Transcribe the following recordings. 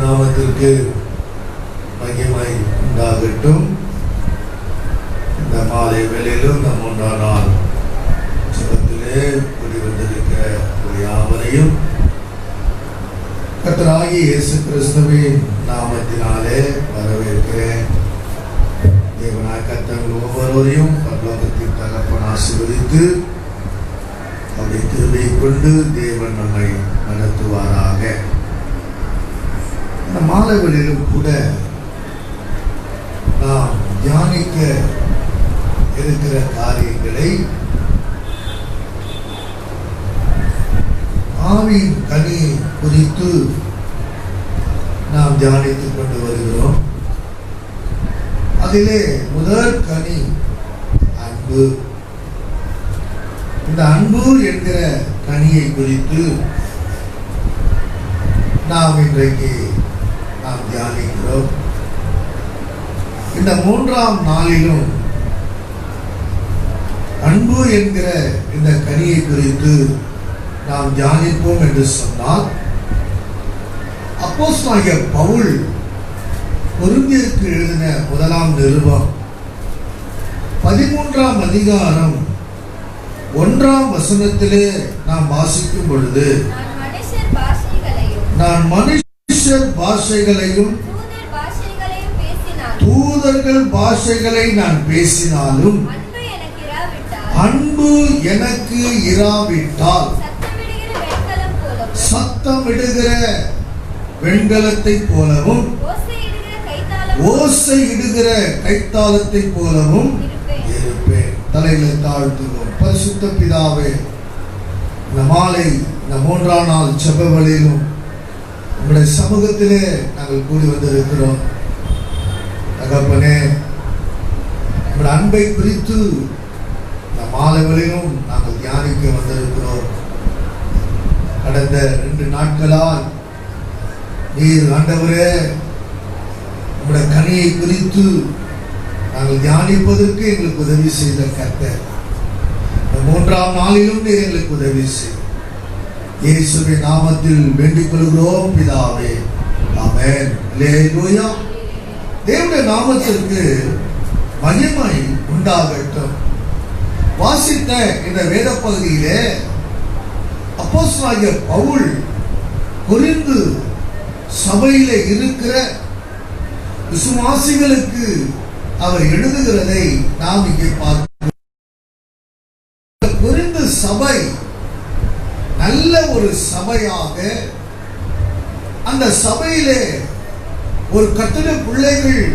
நாமத்திற்கு மகிமை உண்டாகட்டும். இந்த மாலை வேளையிலும் நம் ஒன்றாம் நாள் ஜெபத்திலே கூடி வந்திருக்கிற யாவரையும் கர்த்தராகிய இயேசு கிறிஸ்துவின் நாமத்தினாலே வரவேற்கிறேன். தேவனாய் கர்த்தர் ஒவ்வொருவரையும் பரலோகத்தின் தகப்பன் ஆசீர்வதித்து அவருடைய கிருபையை கொண்டு தேவன் நம்மை நடத்துவாராக. இந்த மாலை வேளையிலும் கூட நாம் தியானிக்க இருக்கிற காரியங்களை ஆவியின் கனி குறித்து நாம் தியானித்துக் கொண்டு வருகிறோம். அதிலே முதல் கனி அன்பு. இந்த அன்பு என்கிற கனியை குறித்து நாம் இன்றைக்கு நாம் தியானிக்கிறோம். இந்த மூன்றாம் நாளிலும் அன்பு என்கிற இந்த கனியை குறித்து நாம் தியானிப்போம் என்று சொன்னால், அப்போஸ்தலனாகிய பவுல் கொரிந்தியருக்கு எழுதின முதலாம் நிருபம் 13ஆம் அதிகாரம் 1ஆம் வசனத்திலே நாம் வாசிக்கும் பொழுது, நான் மனுஷர் பாஷைகளையும் தூதர்கள் பாஷைகளை நான் பேசினாலும் அன்பு எனக்கு இராவிட்டால் சத்தமிடுகிற வெண்கலத்தை போலவும் ஓசையிடுகிற கைத்தாளத்தை போலவும் இருப்பேன். தலையில தாழ்த்துவோம். பரிசுத்த பிதாவே, இந்த மாலை இந்த மூன்றாம் நாள் ஜெப வேளையிலும் உங்களுடைய சமூகத்திலே நாங்கள் கூடி வந்திருக்கிறோம். தகப்பனே, உங்களுடைய அன்பை குறித்து இந்த மாலை வேளையிலும் நாங்கள் தியானிக்க வந்திருக்கிறோம். கடந்த 2 நாட்களால் நீர் ஆண்டவரே உங்களுடைய கனியை குறித்து நாங்கள் தியானிப்பதற்கு எங்களுக்கு உதவி செய்த கர்த்தர், இந்த மூன்றாம் நாளிலும் நீர் எங்களுக்கு உதவி செய். இயேசுவின் நாமத்தில் வேண்டிக் கொள்கிறோம் பிதாவே, ஆமென். அல்லேலூயா. தேவனுடைய நாமத்திற்கு மகிமை உண்டாகட்டும். வாசித்த இந்த வேத பகுதியிலே அப்போஸ்தலனாகிய பவுல் கொரிந்து சபையிலே இருக்கிற விசுவாசிகளுக்கு அவர் எழுதுகிறதை நாம் இங்கே பார்க்கிறோம். கொரிந்து சபை நல்ல ஒரு சபையாக, அந்த சபையிலே ஒரு கர்த்தருடைய பிள்ளைகள்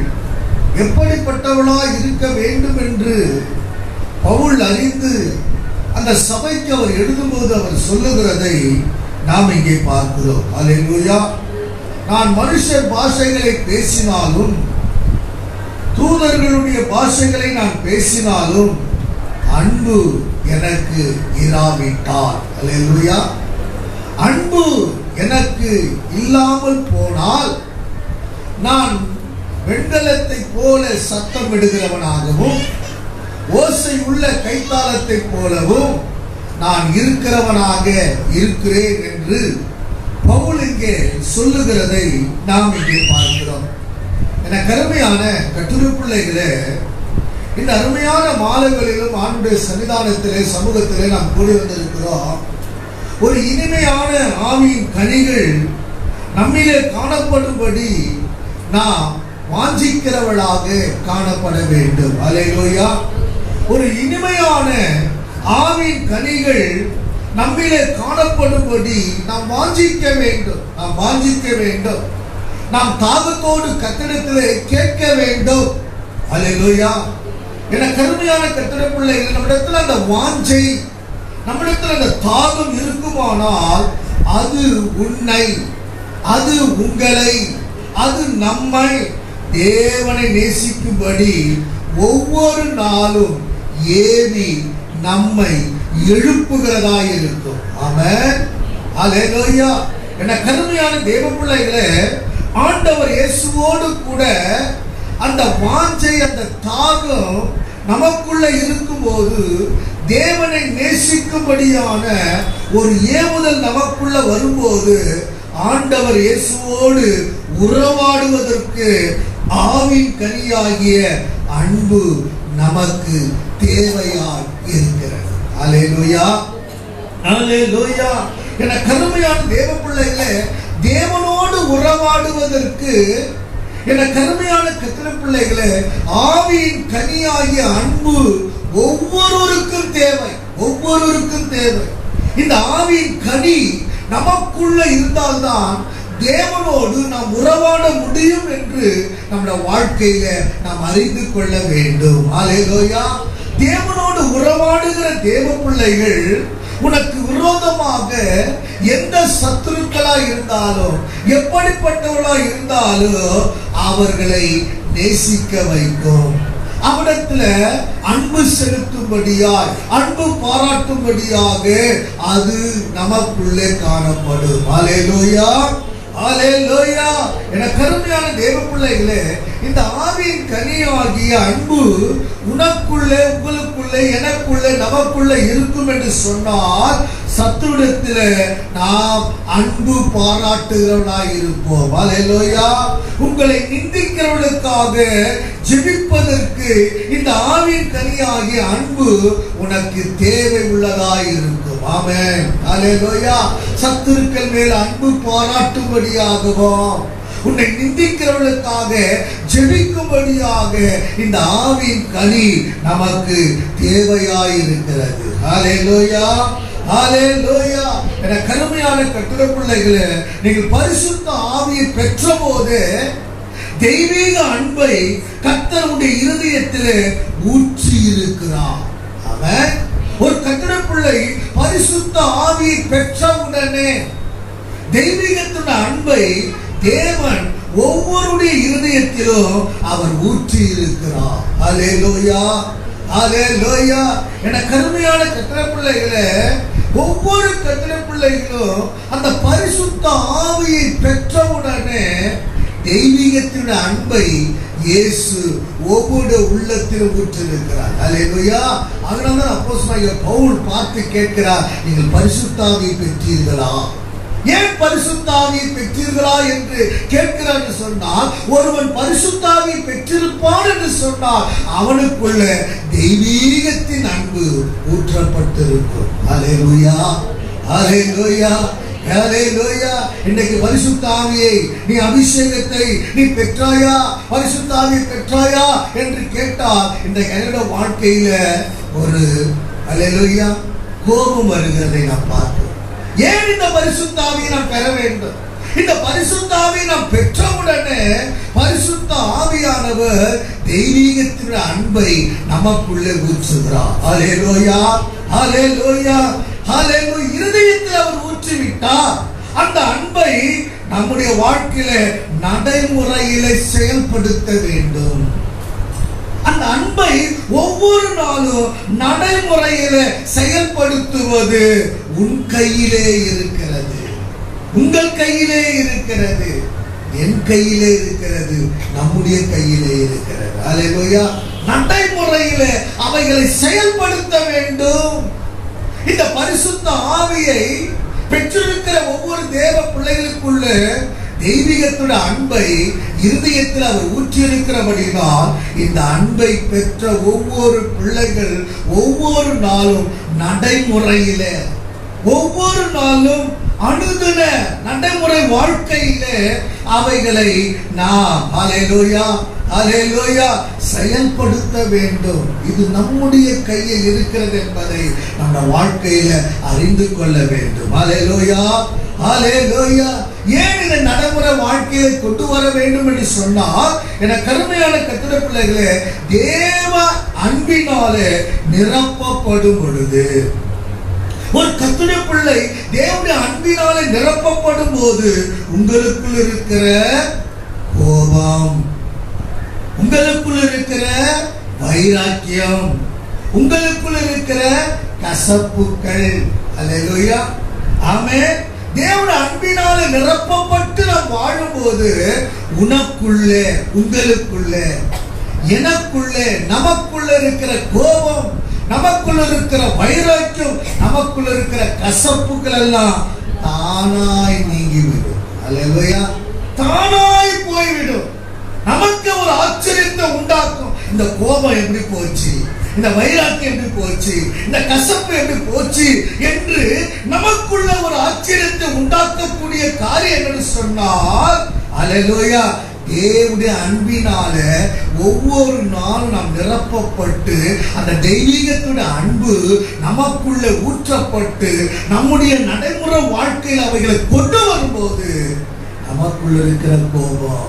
எப்படிப்பட்டவளாய் இருக்க வேண்டும் என்று பவுல் அறிந்து அந்த சபைக்கு அவர் எழுதும்போது அவர் சொல்லுகிறதை நாம் இங்கே பார்க்கிறோம். அல்லேலூயா. நான் மனுஷர் பாஷைகளை பேசினாலும் தூதர்களுடைய பாஷைகளை நான் பேசினாலும் அன்பு எனக்கு இராவிட்டால், அல்லேலூயா, அன்பு எனக்கு இல்லாமல் போனால் நான் வெண்கலத்தை போல சத்தமிடுகிறவனாகவும் ஓசை உள்ள கைத்தாளத்தை போலவும் நான் இருக்கிறவனாக இருக்கிறேன் என்று பவுல் இங்கே சொல்லுகிறதை நாம் இங்கே பார்க்கிறோம். என கருமையான கர்த்தருடைய பிள்ளைகளே, இந்த அருமையான மாலைகளிலும் ஆண்டுடைய சன்னிதானத்திலே சமூகத்திலே நாம் கூடி வந்திருக்கிறோம். ஒரு இனிமையான ஆவியின் கனிகள் நம்மிலே காணப்படும்படி நாம் வாஞ்சிக்கிறவளாக காணப்பட வேண்டும். அல்லேலூயா. ஒரு இனிமையான ஆவியின் கனிகள் நம்மிலே காணப்படும்படி நாம் வாஞ்சிக்க வேண்டும். நாம் தாகத்தோடு கர்த்தரிடத்திலே கேட்க வேண்டும். அல்லேலூயா. என கருமையான கர்த்தருடைய பிள்ளைகள், நம்மிடத்தில் அந்த வாஞ்சை, நம்மிடத்தில் அந்த தாகம் இருக்குமானால் அது உன்னை, அது உங்களை, அது நம்மை தேவனை நேசிக்கும்படி ஒவ்வொரு நாளும் ஏவி நம்மை எழுப்புகிறதா இருக்கும். ஆமென். அல்லேலூயா. என கருமையான தேவ பிள்ளைகளே, ஆண்டவர் இயேசுவோடு கூட அந்த வாஞ்சை, அந்த தாகம் நமக்குள்ள இருக்கும்போது தேவனை நேசிக்கும்படியான ஒரு ஏவுதல் நமக்குள்ள வரும்போது ஆண்டவர் இயேசுவோடு உறவாடுவதற்கு ஆவின் கனியாகிய அன்பு நமக்கு தேவையாய் இருக்கிறது. அல்லேலூயா, அல்லேலூயா. என கருமையான தேவ பிள்ளைகளே, தேவனோடு உறவாடுவதற்கு என கருமையான கர்த்தருடைய பிள்ளைகளே, ஆவியின் கனியாகிய அன்பு ஒவ்வொருவருக்கும் தேவை, ஒவ்வொருவருக்கும் தேவை. இந்த ஆவியின் கனி நமக்குள்ள இருந்தால்தான் தேவனோடு நாம் உறவாட முடியும் என்று நம்முடைய வாழ்க்கையில நாம் அறிந்து கொள்ள வேண்டும். அல்லேலூயா. தேவனோடு உறவாடுகிற தேவ பிள்ளைகள் உனக்கு விரோதமாக எந்த சத்துருக்களா இருந்தாலும் எப்படிப்பட்டவர்களா இருந்தாலும் அவர்களை நேசிக்க வைக்கும். அவரிடத்துல அன்பு செலுத்தும்படியாய், அன்பு பாராட்டும்படியாக அது நமக்குள்ளே காணப்படும். அல்லேலூயா, அல்லேலூயா. என கருமையான தேவ பிள்ளைகளே, இந்த ஆவியின் கனியாகிய அன்பு உனக்குள்ளே, உங்களுக்குள்ளே, எனக்குள்ளே, நமக்குள்ளே இருக்கும் என்று சொன்னால் சத்துருடத்தில் நாம் அன்பு பாராட்டுகிறவனாய் இருப்போம். அல்லேலூயா. உங்களை நிந்திக்கிறவர்களுக்காக ஜெபிப்பதற்கு இந்த ஆவியின் கனியாகிய அன்பு உனக்கு தேவை உள்ளதாய் இருக்கும். ஆமென், அல்லேலூயா. சத்துருக்கள் மேல் அன்பு பாராட்டும்படியாகவும் உன்னை நிந்திக்கிறவர்களுக்காக ஜெபிக்கும்படியாக இந்த ஆவியின் கனி நமக்கு தேவையாய் இருக்கிறது. அல்லேலூயா, அல்லேலூயா. என கருமையான கர்த்தருடைய பிள்ளைகளே, நீங்கள் பரிசுத்த ஆவியை பெற்றபோது தெய்வீக அன்பை கர்த்தருடைய இருதயத்திலே ஊற்றி இருக்கிறார். அவன் ஒரு கர்த்தருடைய பிள்ளை பரிசுத்த ஆவியை பெற்றவுடனே தெய்வீகத்துடைய அன்பை தேவன் ஒவ்வொருடைய இருதயத்திலும் அவர் ஊற்றி இருக்கிறார். அல்லேலூயா, அல்லேலூயா. என கருமையான கர்த்தருடைய பிள்ளைகளே, ஒவ்வொரு கர்த்தருடைய பிள்ளைகளும் அந்த பரிசுத்த ஆவியை பெற்றவுடனே தெய்வீகத்தின் அன்பை இயேசு ஒவ்வொரு உள்ளத்திலும் ஊற்றிருக்கிறார். அல்லேலூயா. அதனால்தான் அப்போஸ்தலனாகிய பவுல் பார்த்து கேட்கிறார், நீங்கள் பரிசுத்த ஆவியை பெற்றீர்களா? ஏன் பரிசுத்த ஆவியை பெற்றீர்களா என்று கேட்கிறார் என்று சொன்னால், ஒருவன் பரிசுத்த ஆவியை பெற்றிருப்பான் என்று சொன்னால் அவனுக்குள்ள தெய்வீகத்தின் அன்பு ஊற்றப்பட்டிருக்கும். அல்லேலூயா, அல்லேலூயா, அல்லேலூயா. இன்னைக்கு பரிசுத்த ஆவியை நீ அபிஷேகத்தை நீ பெற்றாயா, பரிசுத்த ஆவியை பெற்றாயா என்று கேட்டால் இந்த என்னோட வாழ்க்கையில ஒரு அல்லேலூயா கோபம் வருகிறதை நாம் பார்க்கிறோம். ஏன் இந்த பரிசுத்த ஆவியை நாம் பெற வேண்டும்? இந்த பரிசுத்த ஆவியை நாம் பெற்றவுடனே பரிசுத்த ஆவியானவர் தெய்வீகத்தின் அன்பை நமக்குள்ளே ஊற்றுகிறார். அல்லேலூயா, அல்லேலூயா, அல்லேலூயா. இருதயத்தில் அவர் ஊற்றிவிட்டார். அந்த அன்பை நம்முடைய வாழ்க்கையில நடைமுறையில செயல்படுத்த வேண்டும். அந்த அன்பை ஒவ்வொரு நாளும் நடைமுறையில செயல்படுத்துவது உன் கையிலே இருக்கிறது, உங்கள் கையிலே இருக்கிறது, என் கையிலே இருக்கிறது, நம்முடைய கையிலே இருக்கிறது. அல்லேலூயா. நடைமுறையில அவைகளை செயல்படுத்த வேண்டும். இந்த பரிசுத்த ஆவியை பெற்றிருக்கிற ஒவ்வொரு தேவ பிள்ளைகளுக்குள்ள தெய்வீகத்துடைய அன்பை இருதயத்தில் அவர் ஊற்றியிருக்கிறபடினால் இந்த அன்பை பெற்ற ஒவ்வொரு பிள்ளைகள் ஒவ்வொரு நாளும் நடைமுறையில, ஒவ்வொரு நாளும் அனுதின நடைமுறை வாழ்க்கையில அவைகளை நாம் அல்லேலூயா, அல்லேலூயா செயல்படுத்த வேண்டும். இது நம்முடைய கையில் இருக்கிறது என்பதை நம்ம வாழ்க்கையில அறிந்து கொள்ள வேண்டும். அல்லேலூயா, அல்லேலூயா. ஏன் இதை நடைமுறை வாழ்க்கையை கொண்டு வர வேண்டும் என்று சொன்னால், என கருமையான கர்த்தருடைய பிள்ளைகளே, தேவ அன்பினாலே நிரப்பப்படும் பொழுது, ஒரு கர்த்தருடைய பிள்ளை தேவனுடைய அன்பினாலே நிரப்பப்படும் போது உங்களுக்குள் இருக்கிற கோபம், உங்களுக்குள் இருக்கிற வைராக்கியம், உங்களுக்குள் இருக்கிற கசப்புக்கள், அல்லேலூயா, ஆமென், தேவனுடைய அன்பினால நிரப்பப்பட்டு நாம் வாழும்போது உனக்குள்ளே, உங்களுக்குள்ளே, எனக்குள்ளே, நமக்குள்ள இருக்கிற கோபம், நமக்குள்ள இருக்கிற வைராக்கியம், நமக்குள்ள இருக்கிற கசப்புகள் எல்லாம் தானாய் நீங்கிவிடும். அல்லேலூயா. தானாய் போய்விடும். நமக்கு ஒரு ஆச்சரியத்தை உண்டாக்கும். இந்த கோபம் எப்படி போச்சு, இந்த வைராக்கியம் எப்படி போச்சு, இந்த கசப்பு எப்படி போச்சு என்று நமக்குள்ள ஒரு ஆச்சரியத்தை உண்டாக்கக்கூடிய காரியம் என்னன்னு சொன்னால், அல்லேலூயா, தேவனுடைய அன்பினால ஒவ்வொரு நாளும் நாம் நிரப்பப்பட்டு அந்த தெய்வீகத்துடைய அன்பு நமக்குள்ள ஊற்றப்பட்டு நம்முடைய நடைமுறை வாழ்க்கையில் அவைகளை கொண்டு வரும்போது நமக்குள்ள இருக்கிற கோபம்,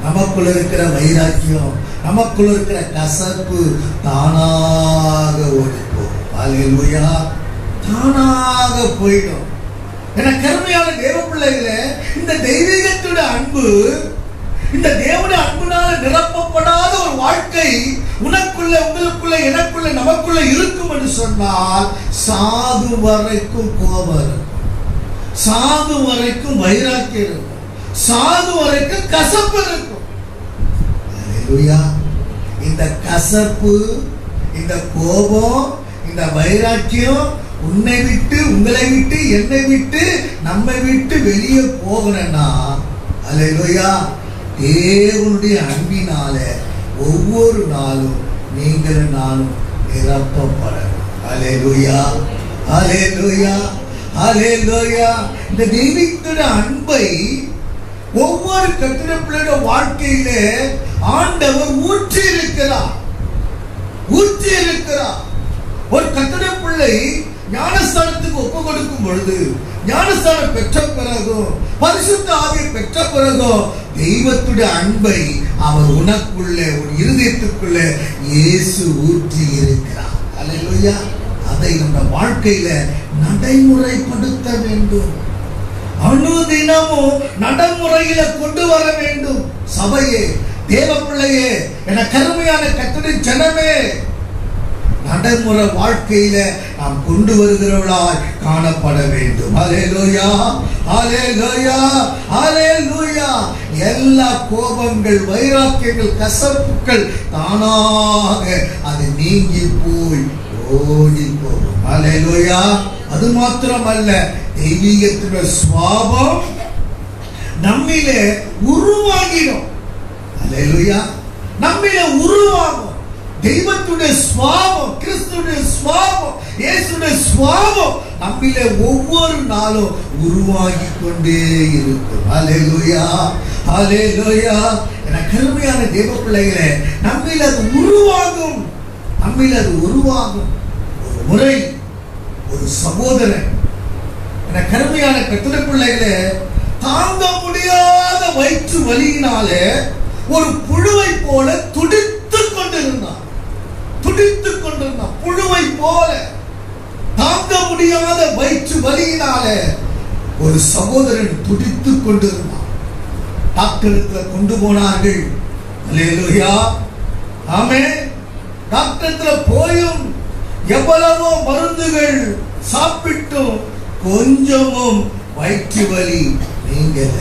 நமக்குள்ள இருக்கிற வைராக்கியம், நமக்குள்ள இருக்கிற கசப்பு தானாக ஓடிப்போம். அல்லேலூயா, தானாக போயிடும். என கருமையான தேவ பிள்ளைகளே, இந்த தெய்வீகத்துடைய அன்பு, இந்த தேவனுடைய அன்புனால நிரப்பப்படாத ஒரு வாழ்க்கை உனக்குள்ள, உங்களுக்குள்ள, எனக்குள்ள, நமக்குள்ள இருக்கும் என்று சொன்னால் சாது வரைக்கும் கோபம் இருக்கும், சாது வரைக்கும் வைராக்கியம் இருக்கும், சாது வரைக்கும் கசப்பு இருக்கும். அல்லேலூயா. இந்த கசப்பு, இந்த கோபம், இந்த வைராக்கியம் உன்னை விட்டு, உங்களை விட்டு, என்னை விட்டு, நம்மை விட்டு வெளியே போகணும்னா, அல்லேலூயா, தேவனுடைய அன்பினால ஒவ்வொரு நாளும் நீங்களும் நானும் நிரப்பப்படணும். அல்லேலூயா, அல்லேலூயா, அல்லேலூயா. இந்த தெய்வீகத்துடைய அன்பை ஒவ்வொரு கர்த்தருடைய பிள்ளையோட வாழ்க்கையிலே ஆண்டவர் ஊற்றி இருக்கிறார், ஊற்றி இருக்கிறார். ஒரு கர்த்தருடைய பிள்ளை ஞானஸ்தானத்துக்கு ஒப்பு கொடுக்கும் பொழுது, ஞானஸ்தானம் பெற்ற பிறகும், பரிசுத்த ஆவியை பெற்ற பிறகும் தெய்வத்துடைய அன்பை அவர் உனக்குள்ளே, ஒரு இருதயத்துக்குள்ளே இயேசு ஊற்றி இருக்கிறார். அல்லேலூயா. அதை நம்ம வாழ்க்கையில நடைமுறைப்படுத்த வேண்டும், அனுதினமும் நடைமுறையில கொண்டு வர வேண்டும். சபையே, தேவ பிள்ளையே, என கருமையான கர்த்தருடைய ஜனமே, நடைமுறை வாழ்க்கையில நாம் கொண்டு வருகிறவர்களாய் காணப்பட வேண்டும். அல்லேலூயா, அல்லேலூயா, அல்லேலூயா. எல்லா கோபங்கள், வைராக்கியங்கள், கசப்புகள் தானாக அது நீங்கி போய் ஓடி போகும். அல்லேலூயா. அது மாத்திரமல்ல, தெய்வீகத்துடைய சுவாபம் நம்மிலே உருவாகிடும். அல்லேலூயா. நம்மிலே உருவாகும். தெய்வத்துடைய சுவாபம், கிறிஸ்துடைய சுவாபம், இயேசுடைய சுவாபம் நம்மிலே ஒவ்வொரு நாளும் உருவாகி கொண்டே இருக்கும். அல்லேலூயா, அல்லேலூயா. என கருமையான தேவ பிள்ளைகளே, நம்மில் அது உருவாகும், நம்மில் அது உருவாகும். ஒரு முறை ஒரு சகோதரன், என கருமையான கர்த்தருடைய பிள்ளைகளே, தாங்க முடியாத வயிற்று வலியினாலே ஒரு புழுவை போல துடித்துக் கொண்டிருந்தான், துடித்துக் கொண்டிருந்தான். புழுவை போல தாங்க முடியாத வயிற்று வலியினால ஒரு சகோதரன் துடித்துக் கொண்டிருந்தான். டாக்டருக்கு கொண்டு போனார்கள். அல்லேலூயா, ஆமென். டாக்டருக்கு போயும் எவ்வளவோ மருந்துகள் சாப்பிட்டும் கொஞ்சமும் வயிற்று வலி நீங்கல,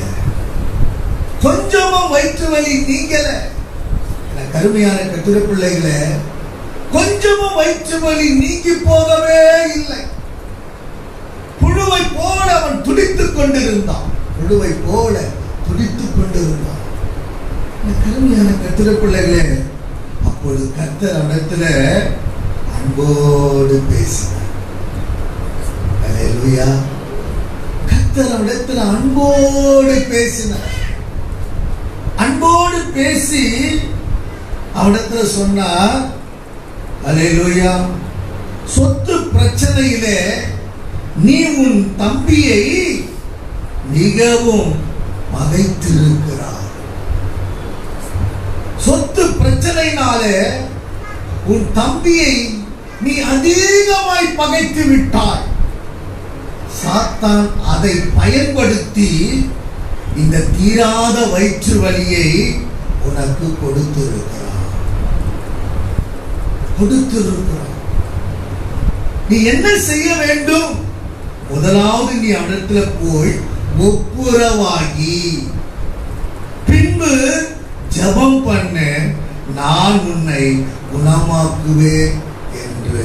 கொஞ்சமும் வயிற்று வலி நீங்கல. கருமையான கர்த்தருடைய பிள்ளைகளே, கொஞ்சமும் வயிற்று வலி நீங்கி போகவே இல்லை. புழுவை போல அவன் துடித்துக் கொண்டிருந்தான், புழுவை போல துடித்துக் கொண்டிருந்தான். கருமையான கர்த்தருடைய பிள்ளைகளே, அப்பொழுது கர்த்தர் இடத்துல அன்போடு பேசினார். அல்லேலூயா. கர்த்தர் இடத்துல அன்போடு பேசினார். அன்போடு பேசி அவனிடத்துல சொன்னார், அல்லேலூயா, சொத்து பிரச்சனையிலே நீ உன் தம்பியை மிகவும் பகைத்திருக்கிறாய். சொத்து பிரச்சனையினாலே உன் தம்பியை நீ அதிகமாய் பகைத்து விட்டாய். சாத்தான் அதை பயன்படுத்தி இந்த தீராத வயிற்று வலியை உனக்கு கொடுத்திருக்கிறான். நீ என்ன செய்ய வேண்டும்? முதலாவது நீ அவனிடத்துல போய் ஒப்புரவாகி பின்பு ஜெபம் பண்ண, நான் உன்னை குணமாக்குவேன் என்று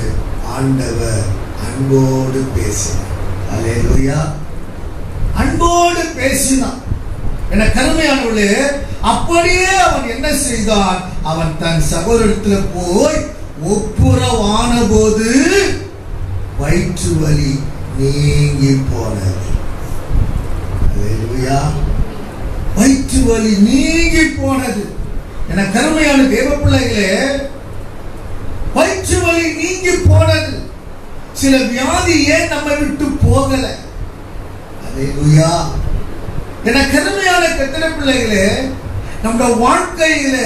ஆண்டவர் அன்போடு பேசினார். அல்லேலூயா. அன்போடு பேசினார். என கருமையானவர்களே, அப்படியே அவன் என்ன செய்தான்? அவன் தன் சகோதரத்தில் போய் ஒப்புரவான போது வயிற்று வலி நீங்கி போனது. அல்லேலூயா. வயிற்று வலி நீங்கி போனது. என கருமையான தேவ பிள்ளைகளே, வயிற்று வலி நீங்கி போனது. சில வியாதி ஏன் நம்மை விட்டு போகல? அல்லேலூயா. என கருமையான கர்த்தருடைய பிள்ளைகளே, நம்முடைய வாழ்க்கையில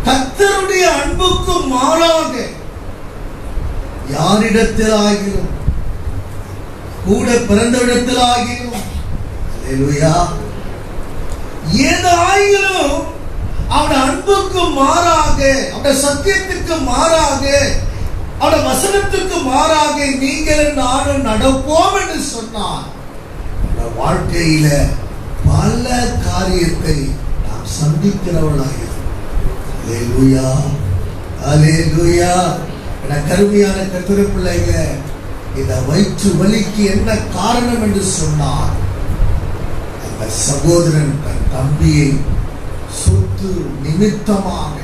கர்த்தருடைய அன்புக்கு மாறாக யாரிடத்தில் ஆகிலும், கூட பிறந்த இடத்தில் ஆகிலும், அல்லேலூயா, ஏதாயிலும் அவருடைய அன்புக்கு மாறாக, அவருடைய சத்தியத்துக்கு மாறாக, அவருடைய வசனத்துக்கு மாறாக நீங்கள் நானும் நடப்போம் என்று சொன்னார். வாழ்க்கையில பல காரியத்தை நாம் சந்திக்கிறவர்களாக. அல்லேலூயா, அல்லேலூயா. கருமையான கர்த்தருடைய பிள்ளைகளே, இந்த வயிற்று வலிக்கு என்ன காரணம் என்று சொன்னார்? அந்த சகோதரன் தன் தம்பியை சொத்து நிமித்தமாக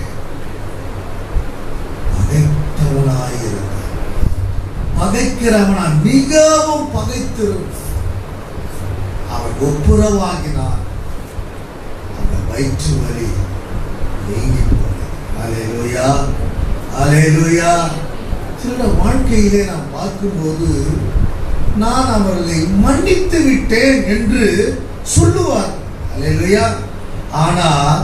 பகைத்தவனாயிருந்தான். பகைக்கிறவனா மிகவும் பகைத்திருந்தான். அவன் ஒப்புரவாகினான். அந்த வயிற்று வலி நீங்கி போனது. அல்லேலூயா, அல்லேலூயா. சில வாழ்க்கையிலே நாம் பார்க்கும்போது, நான் அவர்களை மன்னித்து விட்டேன் என்று சொல்லுவார். அல்லேலூயா. ஆனால்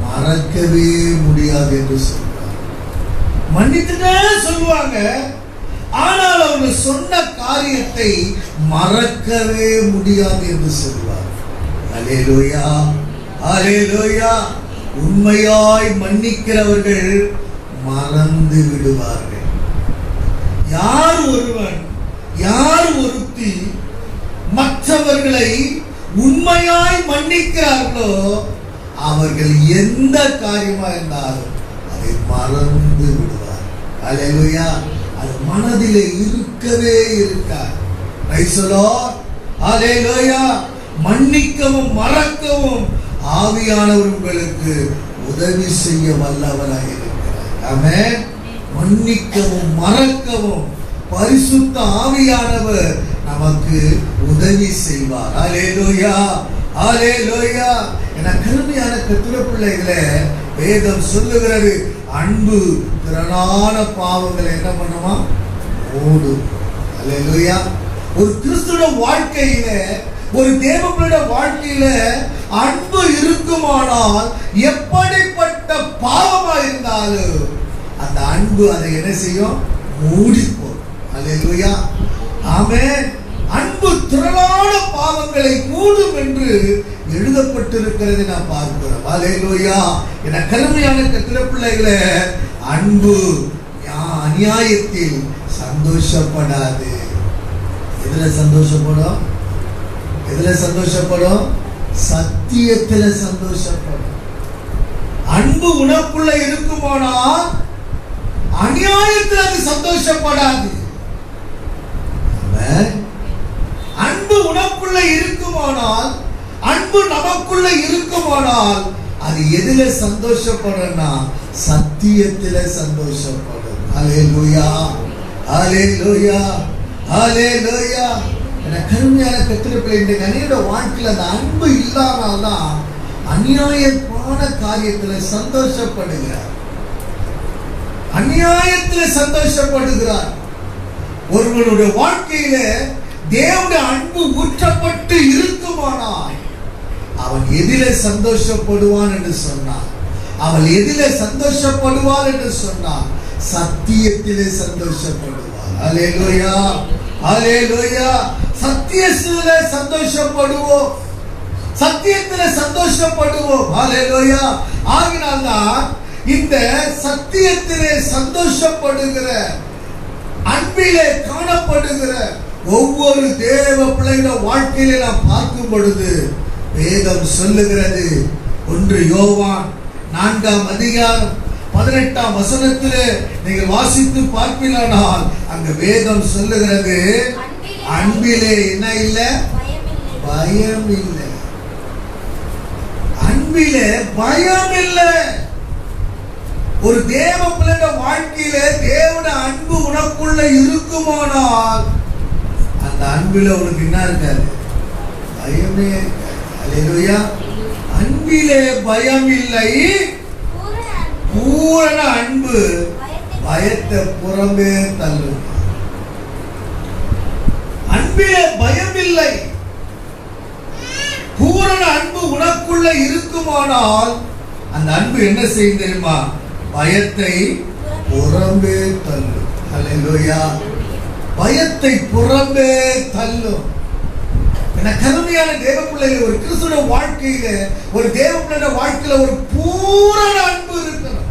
மறக்கவே முடியாது என்று சொல்வார். மன்னித்துட்டே சொல்லுவாங்க, ஆனால் அவர்கள் சொன்ன காரியத்தை மறக்கவே முடியாது என்று சொல்வார். அல்லேலூயா, அல்லேலூயா. உண்மையாய் மன்னிக்கிறவர்கள் மறந்து விடுவார்கள். யார் ஒருவன், யார் ஒருத்தி மற்றவர்களை உண்மையாய் மன்னிக்கிறார்களோ அவர்கள் எந்த காரியமா இருந்தாலும் அதை மறந்து விடுவார். அல்லேலூயா. அது மனதிலே இருக்கவே இருக்கார். Praise the Lord. அல்லேலூயா. மன்னிக்கவும் மறக்கவும் ஆவியானவர் உங்களுக்கு உதவி செய்ய வல்லவராய் இருக்கிறார். ஆமென். மன்னிக்கவும் மறக்கவும் பரிசுத்த ஆவியானவர் நமக்கு உதவி செய்வார். அல்லேலூயா, அல்லேலூயா. என கருமையான கர்த்தருடைய பிள்ளைகளே, வேதம் சொல்லுகிறது, அன்பு திரளான பாவங்களை என்ன பண்ணுமா? மூடும். அல்லேலூயா. ஒரு கிறிஸ்துவ வாழ்க்கையில, ஒரு தேவனுடைய வாழ்க்கையில அன்பு இருக்குமானால் எப்படிப்பட்ட பாவமா இருந்தாலும் அந்த அன்பு அதை என்ன செய்யும்? மூடிப்போம். அல்லேலூயா, ஆமென். அன்பு திரளான பாவங்களை மூடும் என்று எழுதப்பட்டிருக்கிறது நாம் பார்க்கிறோம். அல்லேலூயா. என கருமையான கர்த்தருடைய பிள்ளைகளே, அன்பு அநியாயத்தில் சந்தோஷப்படாது. எதுல சந்தோஷப்படும்? எதுல சந்தோஷப்படும்? சத்தியத்துல சந்தோஷப்படும். அன்பு உனக்குள்ள இருக்குமானால் அநியாயத்தில் அது சந்தோஷப்படாது. அன்பு உனக்குள்ள இருக்குமானால், அன்பு நமக்குள்ள இருக்குமானால் அது எதுல சந்தோஷப்படும்னா சத்தியத்துல சந்தோஷப்படும். அல்லேலூயா, அல்லேலூயா, அல்லேலூயா. கருமையான கர்த்தருடைய பிள்ளைகளுடைய அநேக வாழ்க்கையில் அந்த அன்பு இல்லாமல்தான் அநியாயமான காரியத்துல சந்தோஷப்படுகிறார், அநியாயத்தில் சந்தோஷப்படுகிறார். ஒருவனுடைய வாழ்க்கையில தேவனுடைய அன்பு ஊற்றப்பட்டு இருக்குமானால் அவன் எதிலே சந்தோஷப்படுவான் என்று சொன்னார். அவள் எதிலே சந்தோஷப்படுவாள் என்று சொன்னார்? சத்தியத்திலே சந்தோஷப்படுவாள். அல்லேலூயா, அல்லேலூயா. சத்தியத்திலே சந்தோஷப்படுவோம், சத்தியத்திலே சந்தோஷப்படுவோம். அல்லேலூயா. ஆகினால்தான் இந்த சத்தியத்திலே சந்தோஷப்படுகிற, அன்பிலே காணப்படுகிற ஒவ்வொரு தேவ பிள்ளைಗಳ வாழ்க்கையிலே நாம் பார்க்கும் பொழுது வேதம் சொல்லுகிறது, 1 யோவான் 4ஆம் அதிகாரம் 18ஆம் வசனத்திலே நீங்கள் வாசித்து பார்ப்பீர்களானால் அங்க வேதம் சொல்லுகிறது, அன்பிலே என்ன இல்லை? பயம் இல்லை. அன்பிலே பயம் இல்லை. ஒரு தேவ பிள்ளையோட வாழ்க்கையில தேவன அன்பு உனக்குள்ள இருக்குமானால் அந்த அன்பில உனக்கு என்ன இருக்காது? பயமே இருக்காது. அல்லேலூயா. அன்பிலே பயம் இல்லை. பூரண அன்பு பயத்தை புறம்பே தள்ளும். அன்பிலே பயம் இல்லை. பூரண அன்பு உனக்குள்ள இருக்குமானால் அந்த அன்பு என்ன செய்யும் தெரியுமா? பயத்தை புறம்பே தள்ளும். அல்லேலூயா. பயத்தை புறம்பே தள்ளும். கருமையான தேவ பிள்ளைகள் ஒரு கிறிஸ்துவ வாழ்க்கையில, ஒரு தேவ பிள்ளையோட வாழ்க்கையில ஒரு பூரண அன்பு இருக்கணும்.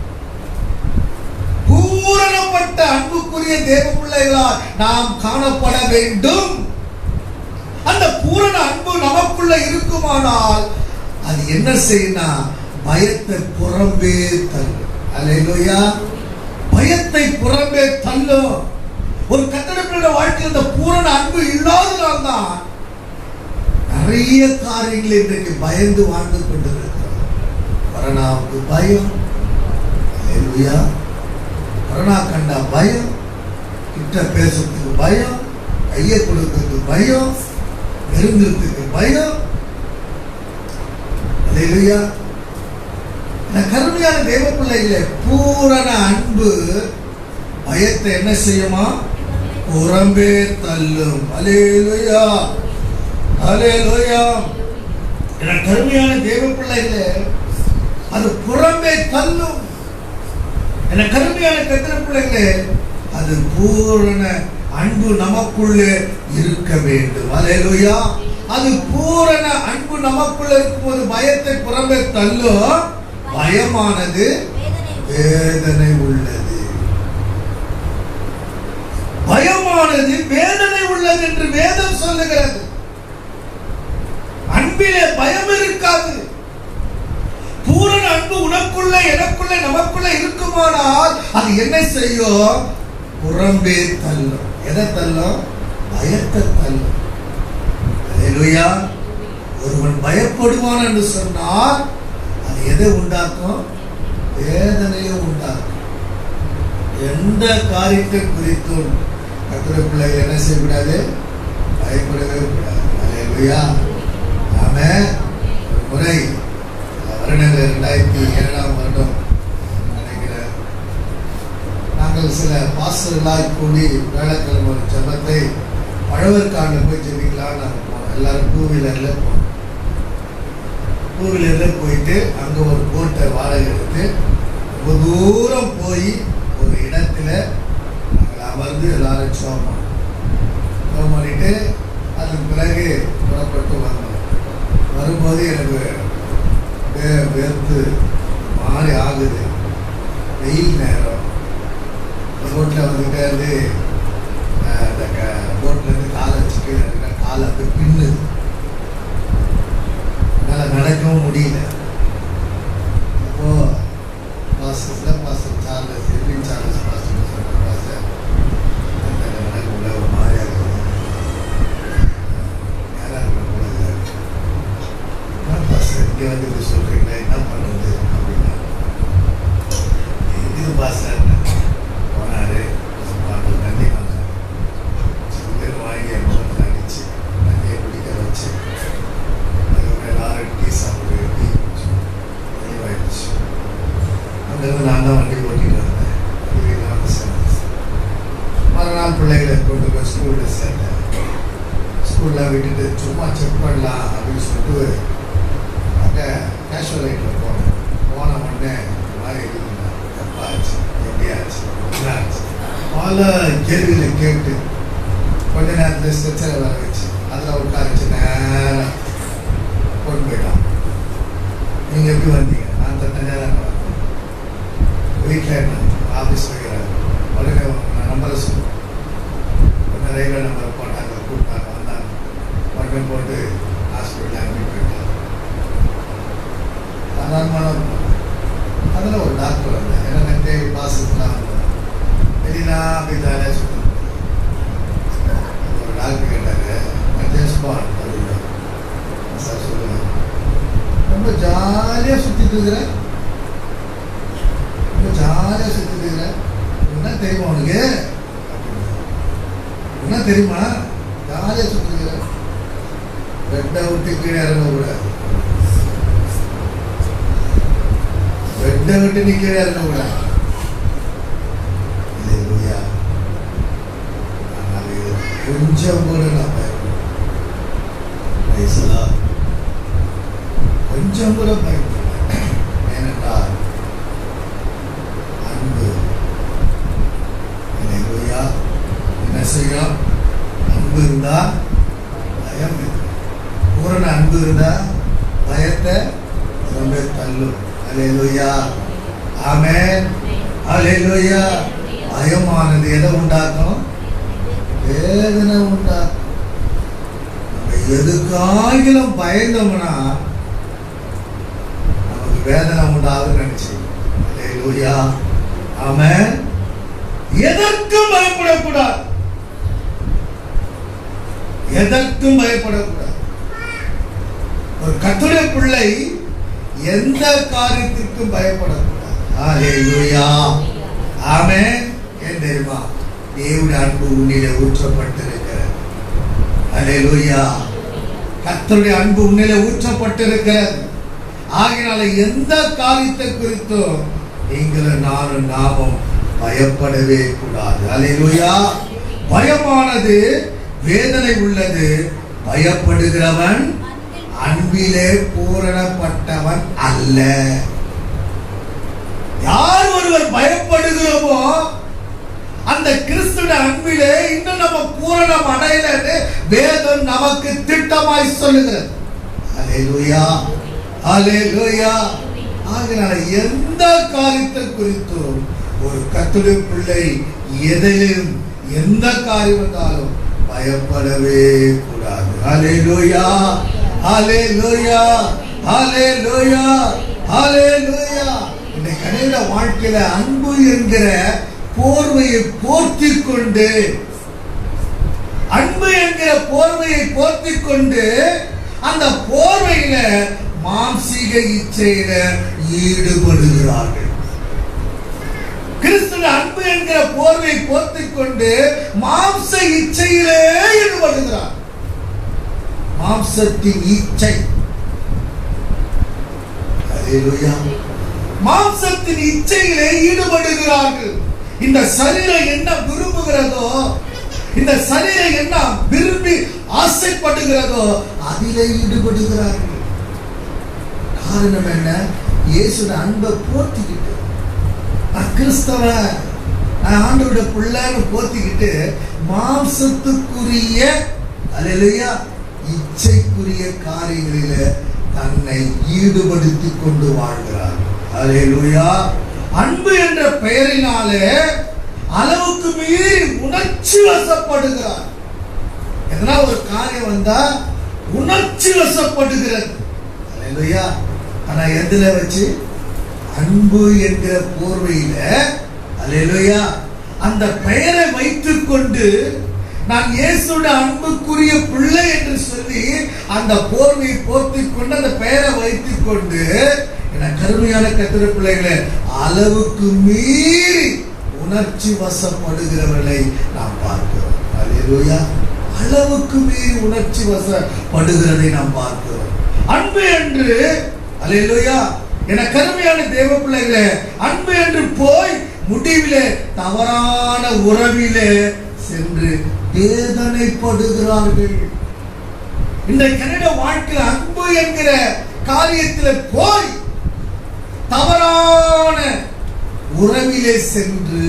பூரணப்பட்ட அன்புக்குரிய தேவ பிள்ளைகளால் நாம் காணப்பட வேண்டும். அந்த பூரண அன்பு நமக்குள்ள இருக்குமானால் அது என்ன செய்யணும்? பயத்தை புறம்பே தள்ளும். அல்லேலூயா. பயத்தை புறம்பே தள்ளும். ஒரு கட்டடப்பிள்ளை வாழ்க்கையில் இந்த பூரண அன்பு இல்லாததால் தான் நிறைய காரியங்கள் இன்றைக்கு பயந்து வாழ்ந்து கொண்டிருக்கிறோம். கொரோனாவுக்கு பயம். அல்லேலூயா. கொரோனா கண்டா பயம், கிட்ட பேசுறதுக்கு பயம், கையை கொடுக்கிறதுக்கு பயம், நெருங்கிறதுக்கு பயம். அல்லேலூயா. கருமையான தேவ பிள்ளைகளே, பூரண அன்பு பயத்தை என்ன செய்யுமா? புறம்பே தள்ளும். அல்லேலூயா. அல்லேலூயா. கருமையான தேவ பிள்ளைகளே, அது புறம்பே தள்ளும். கருமையான கர்த்தருடைய பிள்ளைகளே, அது பூரண அன்பு நமக்குள்ளே இருக்க வேண்டும். அல்லேலூயா. அது பூரண அன்பு நமக்குள்ள இருக்கும்போது பயத்தை புறம்பே தள்ளும். பயமானது வேதனை உள்ளது. பயமானது வேதனை உள்ளது என்று வேதம் சொல்லுகிறது. அன்பிலே பயம் இருக்காது. பூரண அன்பு உனக்குள்ள, எனக்குள்ள, நமக்குள்ள இருக்குமானால் அது என்ன செய்யும்? புறம்பே தள்ளும். எதை தள்ளும்? பயத்தை தள்ளும். அல்லேலூயா. ஒருவன் பயப்படுவான் என்று சொன்னால் அது எதை உண்டாக்கும்? வேதனையை உண்டாக்கும். எந்த காரியத்தை குறித்தும் கர்த்தருடைய பிள்ளைகள் என்ன செய்யக்கூடாது? பயப்படவே கூடாது. அல்லேலூயா. ஆமென். ஒரு முறை வருடங்கள் 2007ஆம் வருடம் நினைக்கிறேன், நாங்கள் சில பாஸ்டர்களாக கூடி வேலைக்கிழமை ஒரு ஜெபத்தை பழவர்காண்டில் போய் ஜெபிக்கலாம்னு நாங்கள் போனோம். எல்லாரும் டூ வீலரில் போனோம். டூ வீலரில் போயிட்டு அங்கே ஒரு போட்டை வாடகை எடுத்து ரொம்ப தூரம் போய் ஒரு இடத்துல நாங்கள் அமர்ந்து எல்லாரும் ஜெபம் பண்ணிட்டு அதுக்கு பிறகு புறப்பட்டு வந்தோம். வரும்போது எனக்கு வேர்த்து மாறி ஆகுது. வெயில் நேரம். போட்டில் வந்துகிட்டே இருந்து அந்த போட்லேருந்து காலை வச்சுட்டு காலை அப்படி பின்னுது. என்னால் நடக்கவும் முடியல. அப்போ pastor Charles, Elvin Charles pastor சொன்ன பாஸ்டர் நடக்க முடியல, ஒரு மாதிரி ஆகுது, நேராக இருக்கிற போல பாஸ்டர் இங்கே வந்து இப்படி சொல்கிறீங்களா, என்ன பண்ணுறது அப்படின்னா இது பாஸ்டர் போனார். பாட்டில் தண்ணி வாங்க சொல்லி வாங்கி என் முகத்தில் அடிச்சு தண்ணியை குடிக்க வச்சு அதுக்கப்புறம் எல்லாரும் டீ சாப்பிட்டு டீ குடிச்சு தெளிவாயிடுச்சு. அங்கேருந்து நான் தான் வண்டி ஓட்டிட்டு வந்தேன். வீட்டில் வந்து சேர்ந்தேன். மறுநாள் பிள்ளைகளை கொண்டு போய் ஸ்கூலில் சேர்ந்தேன். ஸ்கூலில் விட்டுட்டு சும்மா செக் பண்ணலாம் அப்படின்னு சொல்லிட்டு அங்கே கேஷுவல் லைட்டில் போனேன். போன உடனே இந்த மாதிரி இருக்குங்க, தப்பாச்சு, எப்படியாச்சு, என்னாச்சு, பல கேள்விகளை கேட்டு கொஞ்ச நேரத்தில் ஸ்ட்ரெச்சரை வர வச்சு அதில் உட்காரிச்சு நேரம் கொண்டு போயிட்டான். நீங்கள் எப்படி வந்தீங்க? நான் தட்ட நேரம் வந்தேன். வீட்டில் என்ன ஆஃபீஸ் வைக்கிறாங்க. உடனே நம்பரை சொல்லுவோம். கொஞ்சம் ரயில்வே நம்பரை போட்டாங்க, கூப்பிட்டாங்க, வந்தாங்க. உடனே போட்டு ஹாஸ்பிட்டலில் அட்மிட் பண்ணிட்டாங்க. சாதாரணமான அதில் ஒரு டாக்டர் வந்தேன். ஏன்னா நெட்டே பாசத்துலாம் வந்தேன். வெளினா அப்படி ஜாலியாக சுற்றணும். ஒரு டாக்டர் கேட்டாங்க, ஜேம்ஸ் பாண்ட் அப்படின்னா இருக்கிற? ஜாலியா சுத்திட்டு இருக்கிற? என்ன தெரியுமா உனக்கு? என்ன தெரியுமா? ஜாலியா சுத்திட்டு இருக்கிற. பெட்டை விட்டு கீழே இறங்கக்கூடாது. பெட்டை விட்டு நீ கீழே இறங்கக்கூடாது. கொஞ்சம் கூட நான் பயப்படலாம். கொஞ்சம் கூட பயப்படல. ஏனென்றால் அன்பு என்ன செய்யும்? அன்பு இருந்தா பயம் இல்லை. பூரண அன்பு இருந்தா பயத்தை ரொம்ப தள்ளும். அல்லேலூயா, ஆமென், அல்லேலூயா. பயமானது எதை உண்டாக்கும்? வேதனை உண்டாக்கும். எதுக்காகிலும் பயந்தோம்னா நமக்கு வேதனை உண்டாகும் நினைச்சு. அல்லேலூயா, ஆமென். எதற்கும் பயப்படக்கூடாது. எதற்கும் பயப்படக்கூடாது. ஒரு கர்த்தருடைய பிள்ளை எந்த காரியத்திற்கும் பயப்படக்கூடாது. அல்லேலூயா, ஆமென். ஏன் தெரியுமா? தேவனுடைய அன்பு உன்னிலே ஊற்றப்பட்டிருக்கிறது. அல்லேலூயா, கர்த்தருடைய அன்பு உன்னிலே ஊற்றப்பட்டிருக்கிறது. ஆகையினால எந்த காரியத்தை குறித்தும் நீங்களும் நானும் நாமும் பயப்படவே கூடாது. அல்லேலூயா. பயமானது வேதனை உள்ளது. பயப்படுகிறவன் அன்பிலே பூரணப்பட்டவன் அல்ல. யார் ஒருவர் பயப்படுகிறோமோ அந்த கிறிஸ்துவின் அன்பிலே இன்னும் நம்ம பூரணம் அடையலன்னு வேதம் நமக்கு திட்டமாய் சொல்லுகிறது. அல்லேலூயா, அல்லேலூயா. ஆகையால எந்த காரியத்தை குறித்தும் ஒரு கர்த்தருடைய பிள்ளை எதிலும் எந்த காரியம் வந்தாலும் பயப்படவே கூடாது. அல்லேலூயா, அல்லேலூயா, அல்லேலூயா, அல்லேலூயா. இந்த கடையில வாழ்க்கையில அன்பு என்கிற போர்வையை போர்த்தி கொண்டு, அன்பு என்கிற போர்வையை போர்த்தி கொண்டு அந்த போர்வையில மாம்சீக இச்சையில ஈடுபடுகிறார்கள். கிறிஸ்துவின் அன்பு என்கிற போர்வையை போர்த்தி கொண்டு மாம்ச இச்சையிலே ஈடுபடுகிறார். மாம்சத்தின் இச்சை. அல்லேலூயா. மாம்சத்தின் இச்சையிலே ஈடுபடுகிறார்கள். இந்த சரீரம் என்ன விரும்புகிறதோ, இந்த சரீரம் என்ன விரும்பி ஆசைப்படுகிறதோ அதிலே ஈடுபடுகிறார்கள். காரணம் என்ன? இயேசுவின் அன்பை போர்த்திக்கிட்டு, நான் கிறிஸ்தவன், நான் ஆண்டவருடைய பிள்ளைன்னு போர்த்திக்கிட்டு மாம்சத்துக்குரிய அல்லேலூயா இச்சைக்குரிய காரியங்களில தன்னை ஈடுபடுத்தி கொண்டு வாழ்கிறார். அல்லேலூயா. அன்பு என்ற பெயரினாலே அளவுக்கு மீறி உணர்ச்சி வசப்படுகிறார். எதனா ஒரு காரியம் வந்தா உணர்ச்சி வசப்படுகிறது. அல்லேலூயா. ஆனா எதுல வச்சு? அன்பு என்கிற போர்வையில அல்லேலூயா அந்த பெயரை வைத்துக் கொண்டு நான் இயேசுடைய அன்புக்குரிய பிள்ளை என்று சொல்லி அந்த போர்வையை போர்த்திக் கொண்டு அந்த பெயரை வைத்துக் கொண்டு கருமையான கர்த்தருடைய பிள்ளைகளை அளவுக்கு மீறி உணர்ச்சி வசப்படுகிறவர்களை நாம் பார்க்கிறோம். அல்லேலூயா. அளவுக்கு மீறி உணர்ச்சி வசப்படுகிறதை நாம் பார்க்கிறோம். அன்பு என்று அல்லேலூயா என கருமையான தேவ பிள்ளைகளே, அன்பு என்று போய் முடிவிலே தவறான உறவிலே சென்று வேதனைப்படுகிறார்கள். இந்த கனட வாழ்க்கையில் அன்பு என்கிற காரியத்தில் போய் தவறான உறவிலே சென்று,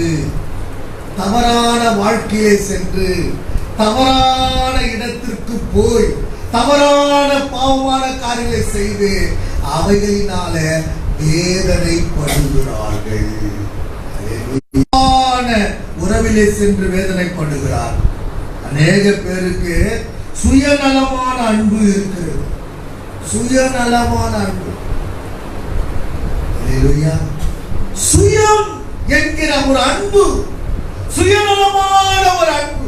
தவறான வாழ்க்கையிலே சென்று, தவறான இடத்திற்கு போய் தவறான பாவமான காரியங்களை செய்து அவைகளினால வேதனைப்படுகிறார்கள். உறவிலே சென்று வேதனைப்படுகிறார். அநேக பேருக்கு சுயநலமான அன்பு இருக்கிறது. சுயநலமான அன்பு. சுயம் என்கிற ஒரு அன்பு, சுயநலமான ஒரு அன்பு.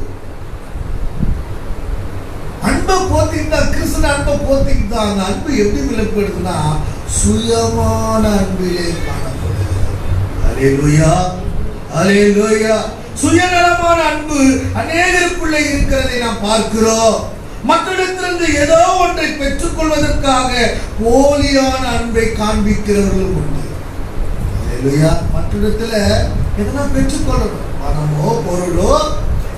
அன்பை போத்திக்கிட்டா, கிறிஸ்துவ அன்பை போத்திக்கிட்டா அந்த அன்பு எப்படி வெளிப்படுதுன்னா சுயமான அன்பிலே காணப்படுகிறது. அல்லேலூயா, அல்லேலூயா. சுயநலமான அன்பு அநேகருக்குள்ளே இருக்கிறதை நாம் பார்க்கிறோம். மற்றொருத்திலிருந்து ஏதோ ஒன்றை பெற்றுக் கொள்வதற்காக போலியான அன்பை காண்பிக்கிறவர்களும் உண்டு. அல்லேலூயா. மற்றொருத்துல எதனா பெற்றுக்கொள்ளணும், பணமோ பொருளோ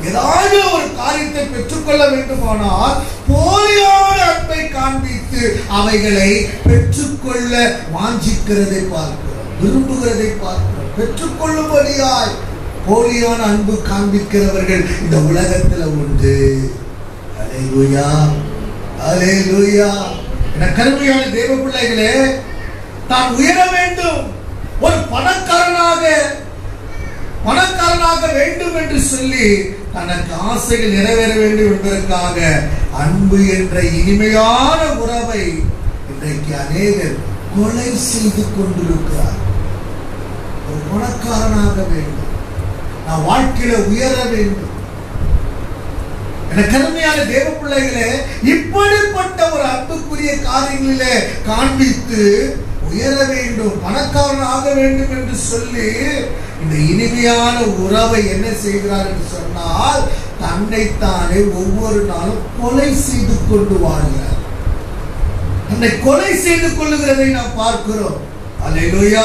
ஏதாவது ஒரு காரியத்தை பெற்றுக்கொள்ள வேண்டுமானால் போலியான அன்பை காண்பித்து அவைகளை பெற்றுக்கொள்ள வாஞ்சிக்கிறதை பார்க்கிறோம், விரும்புகிறதை பார்க்கிறோம். பெற்றுக்கொள்ளும்படியாய் போலியான அன்பு காண்பிக்கிறவர்கள் இந்த உலகத்தில் உண்டு. அல்லேலூயா, அல்லேலூயா. என கருமையான தேவ பிள்ளைகளே, தான் உயர வேண்டும், ஒரு பணக்காரனாக வேண்டும் என்று சொல்லி தனக்கு ஆசைகள் நிறைவேற வேண்டும் என்பதற்காக அன்பு என்ற இனிமையான உறவை இன்றைக்கு அநேகர் கொலை செய்து கொண்டிருக்கிறார். ஒரு பணக்காரனாக வேண்டும், நான் வாழ்க்கையில உயர வேண்டும். என கருமையான தேவ பிள்ளைகளே, இப்படிப்பட்ட ஒரு அன்புக்குரிய காரியங்களிலே காண்பித்து உயர வேண்டும், பணக்காரன் ஆக வேண்டும் என்று சொல்லி இந்த இனிமையான உறவை என்ன செய்கிறார் என்று சொன்னால் தன்னைத்தானே ஒவ்வொரு நாளும் கொலை செய்து கொண்டு வாழ்கிறார். தன்னை கொலை செய்து கொள்ளுகிறதை நாம் பார்க்கிறோம். அல்லேலூயா.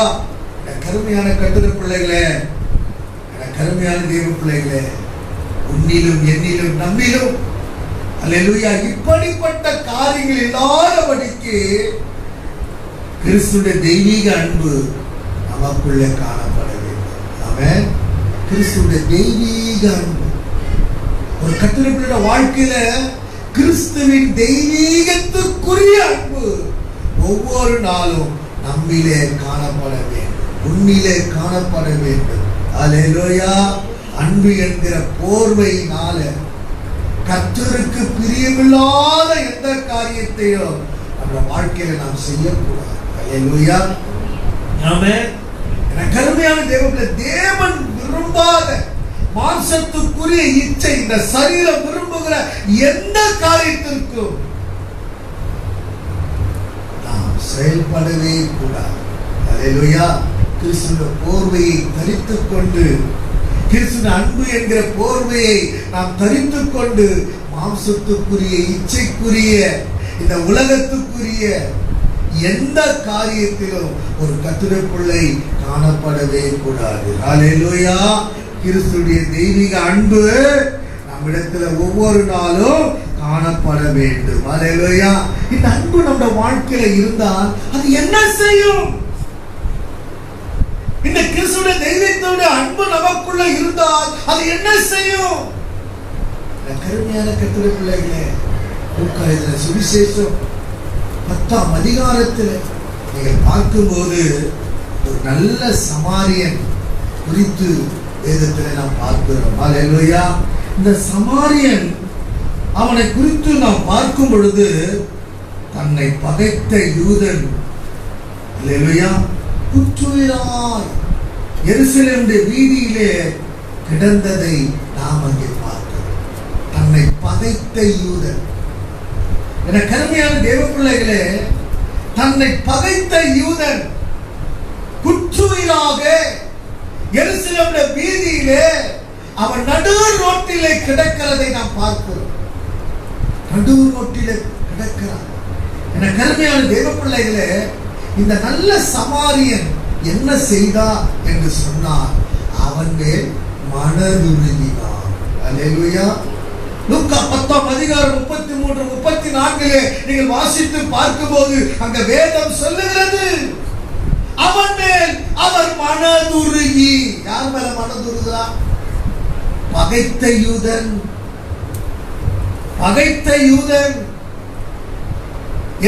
கருமையான கர்த்தருடைய பிள்ளைகளே, கருமையான தேவ பிள்ளைகளே, உன்னிலும் என்னிலும் நம்மிலும் அல்லேலூயா இப்படிப்பட்ட காரியங்கள் இல்லாதபடிக்கு கிறிஸ்துவின் தெய்வீக அன்பு நமக்குள்ளே காணப்பட வேண்டும். ஆமென். கிறிஸ்துவின் தெய்வீக அன்பு ஒரு கர்த்தருடைய வாழ்க்கையில கிறிஸ்துவின் தெய்வீகத்துக்குரிய அன்பு ஒவ்வொரு நாளும் நம்மிலே காணப்பட வேண்டும், உன்னிலே காணப்பட வேண்டும். அல்லேலூயா. அன்பு என்கிற போர்வையினால கர்த்தருக்கு பிரியமில்லாத எந்த காரியத்தையோ நம்ம வாழ்க்கையில நாம் செய்யக்கூடாது. அல்லேலூயா. ஆமென். கருமையான தேவன் விரும்பாத மாம்சத்துக்குரிய இச்சை, இந்த சரீரம் விரும்புகிற எந்த காரியத்திற்கும் நாம் செயல்படவே கூடாது. அல்லேலூயா. கிறிஸ்துவின் போர்வையை தரித்துக் கொண்டு, கிறிஸ்துவின் அன்பு என்கிற போர்வையை நாம் தரித்துக் கொண்டு மாம்சத்துக்குரிய இச்சைக்குரிய இந்த உலகத்துக்குரிய எந்த காரியத்திலும் ஒரு கர்த்தருடைய பிள்ளை காணப்படவே கூடாது. அல்லேலூயா. கிறிஸ்துவின் தெய்வீக அன்பு நம்மிடத்துல ஒவ்வொரு நாளும் காணப்பட வேண்டும். அல்லேலூயா. இந்த அன்பு நம்ம வாழ்க்கையில இருந்தால் அது என்ன செய்யும்? இந்த கிறிஸ்துவின் தெய்வீகத்தோட அன்பு நமக்குள்ள இருந்தால் அது என்ன செய்யும்? கருமையான கர்த்தருடைய பிள்ளைகளே, லூக்கா எழுதின சுவிசேஷம் 10ஆம் அதிகாரத்தில் நீங்கள் பார்க்கும்போது ஒரு நல்ல சமாரியன் குறித்து வேதத்தில் நாம் பார்க்கிறோம். அல்லேலூயா. இந்த சமாரியன் அவனை குறித்து நாம் பார்க்கும் பொழுது தன்னை பகைத்த யூதன் அல்லேலூயா குற்றுயிராய் எருசலேமுடைய வீதியிலே கிடந்ததை நாம் அங்கே பார்க்கிறோம். தன்னை பகைத்த யூதன். என கருமையான தேவ பிள்ளைகளே, தன்னை பகைத்த யூதன் குற்றுயிராக எருசலேமுடைய வீதியிலே அவன் நடு ரோட்டிலே கிடக்கிறதை நாம் பார்க்கிறோம். நடு ரோட்டிலே கிடக்கிறான். என கருமையான தேவ பிள்ளைகளே, இந்த நல்ல சமாரியன் என்ன செய்தா என்று சொன்னார், அவன் மேல் மனதுருகினான். அல்லேலூயா. லூக்கா 10ஆம் அதிகாரம் 33, 34 நீங்கள் வாசித்து பார்க்கும்போது அங்க வேதம் சொல்லுகிறது, அவன் மேல் அவர் மனதுருகி. யார் மேல மனதுருகிறார்? பகைத்த யூதன். பகைத்த யூதன்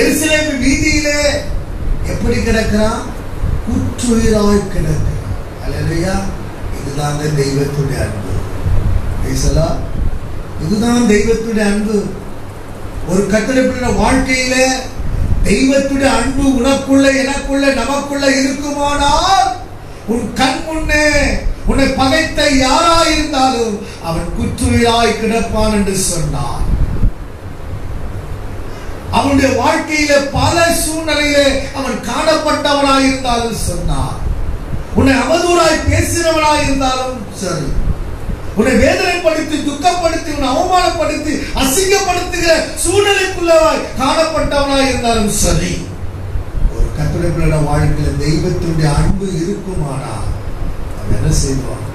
எருசலேம் வீதியிலே எப்படி கிடக்கிறான்? குற்றுயிராய் கிடக்கிறான். அல்லேலூயா. இதுதான் தெய்வத்துடைய அன்பு. பேசலா. இதுதான் தெய்வத்துடைய அன்பு. ஒரு கர்த்தருடைய வாழ்க்கையில தெய்வத்துடைய அன்பு உனக்குள்ள, எனக்குள்ள, நமக்குள்ள இருக்குமானால் உன் கண் முன்னே உன்னை பகைத்த யாராயிருந்தாலும் அவன் குற்றுயிராய் கிடப்பான் என்று சொன்னார். அவனுடைய வாழ்க்கையில பல சூழ்நிலையிலே அவன் காணப்பட்டவனாய் இருந்தாலும் சொன்னார், உன்னை அவதூறாய் பேசினவனாய் இருந்தாலும் சரி, உன்னை வேதனைப்படுத்தி துக்கப்படுத்தி உன்னை அவமானப்படுத்தி அசிங்கப்படுத்துகிற சூழ்நிலைக்குள்ளவாய் காணப்பட்டவனாய் இருந்தாலும் சரி, ஒரு கர்த்தருடைய பிள்ளையோட வாழ்க்கையில தெய்வத்தினுடைய அன்பு இருக்குமானா அவன் என்ன செய்வான்?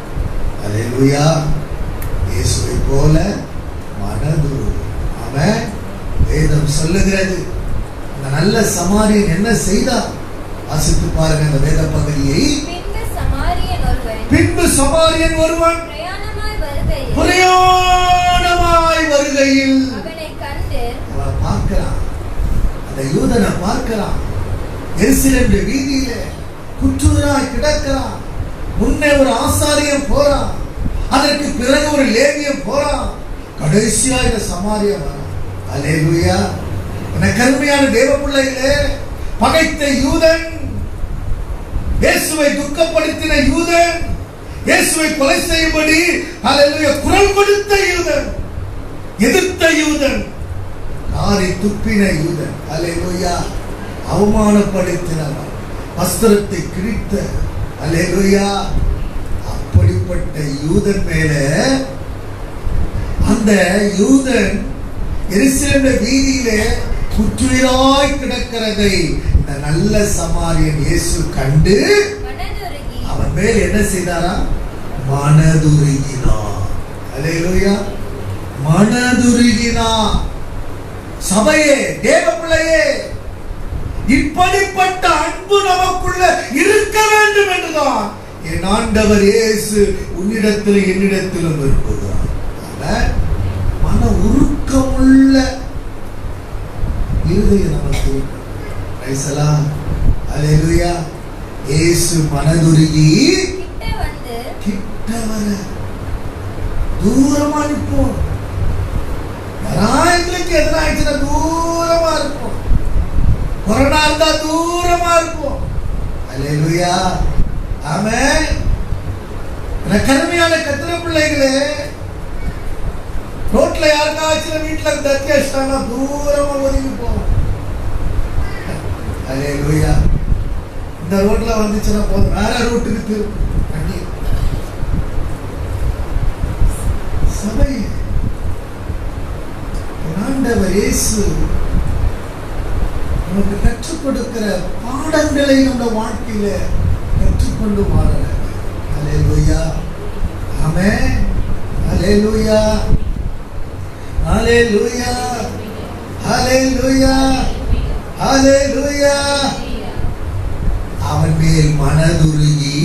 அல்லேலூயா, இயேசுவை போல மனதுரு. அவன் வேதம் சொல்லுகிறது, அந்த நல்ல சமாரியன் என்ன செய்தார்? வாசித்து பாருங்க அந்த வேத பகுதியை. பின்பு சமாரியன் ஒருவன் பிரயாணமாய் வருகையில் அவன் பார்க்கிறான், அந்த யூதனை பார்க்கிறான், எருசலேம் வீதியில குற்றுயிராய் கிடக்கிறான். முன்னே ஒரு ஆசாரியன் போறான், அதற்கு பிறகு ஒரு லேவியன் போறான், கடைசியா இந்த சமாரியன் வரான். அல்லேலூயா. எனக்கு அருமையான தேவ பிள்ளைகளே, பகைத்த யூதன், இயேசுவை துக்கப்படுத்தின யூதன், இயேசுவை கொலை செய்யும்படி அல்லேலூயா குரல் கொடுத்த யூதன், எதிர்த்த யூதன், காரி துப்பின யூதன், அல்லேலூயா, அவமானப்படுத்தினவன், வஸ்திரத்தை கிழித்த, அல்லேலூயா, அப்படிப்பட்ட யூதன் மேல அந்த யூதன் எருசலேம் வீதியிலே குற்றுயிராய் கிடக்கிறதை இந்த நல்ல சமாரியன் இயேசு கண்டு அவன் மேல் என்ன செய்தாரா? மனதுருகினார். அல்லேலூயா, மனதுருகினார். சபையே, தேவ பிள்ளையே, இப்படிப்பட்ட அன்பு நமக்குள்ள இருக்க வேண்டும் என்றுதான் என் ஆண்டவர் இயேசு உன்னிடத்திலும் என்னிடத்திலும் விரும்புகிறார். மன உருக்கமுள்ள இருதயம் நமக்கு. அல்லேலூயா. இயேசு மனதுருகி கிட்ட வர, தூரமா நிற்போம். யாராய்களுக்கு எதிராயிடுச்சுன்னா தூரமா இருப்போம். கொரோனா இருந்தா தூரமா இருப்போம். அல்லேலூயா, ஆமென். கருமையான கர்த்தருடைய பிள்ளைகளே, ரோட்ல யாருக்காச்சும் வீட்டுல தட்டி அடிச்சிட்டாங்கன்னா தூரமா ஒதுங்கி போவோம். அல்லேலூயா. இந்த ரோட்ல வந்துச்சுன்னா போதும், வேற ரூட்டுக்கு திரும்ப. சபை, ஆண்டவர் இயேசு நமக்கு கற்றுக் கொடுக்கிற பாடங்களை நம்ம வாழ்க்கையில கற்றுக்கொண்டு வாழ. அல்லேலூயா, ஆமென். அல்லேலூயா, அல்லேலூயா, அல்லேலூயா, அல்லேலூயா. அவன் மேல் மனதுருகி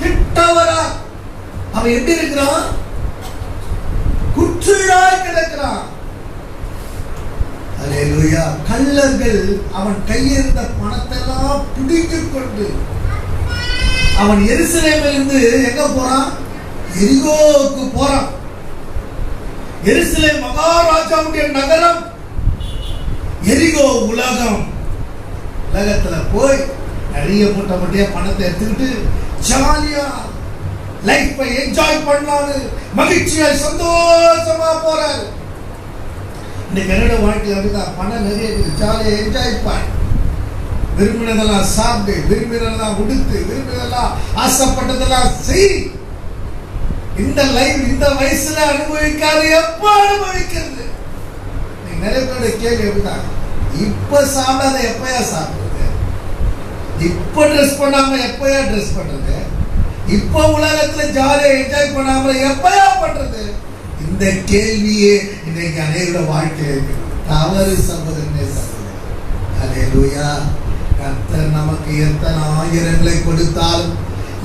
கிட்ட வர. அவன் எப்படி இருக்கிறான்? குற்றுயிராய் கிடக்கிறான். அல்லேலூயா. கள்ளர்கள் அவன் கையிருந்த பணத்தை எல்லாம் பிடித்துக் கொண்டு அவன் எருசலேமில் இருந்து எங்க போறான்? எரிகோவுக்கு போறான். எருசலேம் மகாராஜாவுடைய நகரம். எரிகோ உலகம். உலகத்துல போய் நிறைய மூட்டை பணத்தை எடுத்துக்கிட்டு ஜாலியா லைஃபை என்ஜாய் பண்ணலான்னு மகிழ்ச்சியா சந்தோஷமா போறாரு. இன்னைக்கு என்னோட வாழ்க்கையில் அப்படிதான். பணம் நிறைய இருக்குது, ஜாலியா என்ஜாய் பண்ண, விரும்பினதெல்லாம் சாப்பிட்டு, விரும்பினதெல்லாம் உடுத்து, விரும்பினதெல்லாம் ஆசைப்பட்டதெல்லாம் செய். இந்த லைஃப் இந்த வயசுல அனுபவிக்காது, எப்ப அனுபவிக்கிறது? நீங்க நிறைய பேருடைய கேள்வி எப்படிதான், இப்ப சாப்பிடாத எப்பயா சாப்பிடுறது, இப்ப ட்ரெஸ் பண்ணாம எப்பயா ட்ரெஸ் பண்றது, இப்ப உலகத்துல ஜாலியா என்ஜாய் பண்ணாம எப்பயா பண்றது? இந்த கேள்வியே இன்னைக்கு அநேக வாழ்க்கையில் தவறு சகோதரனே சகோதரன். அல்லேலூயா. கர்த்தர் நமக்கு எத்தனை ஆயிரங்களை கொடுத்தாலும்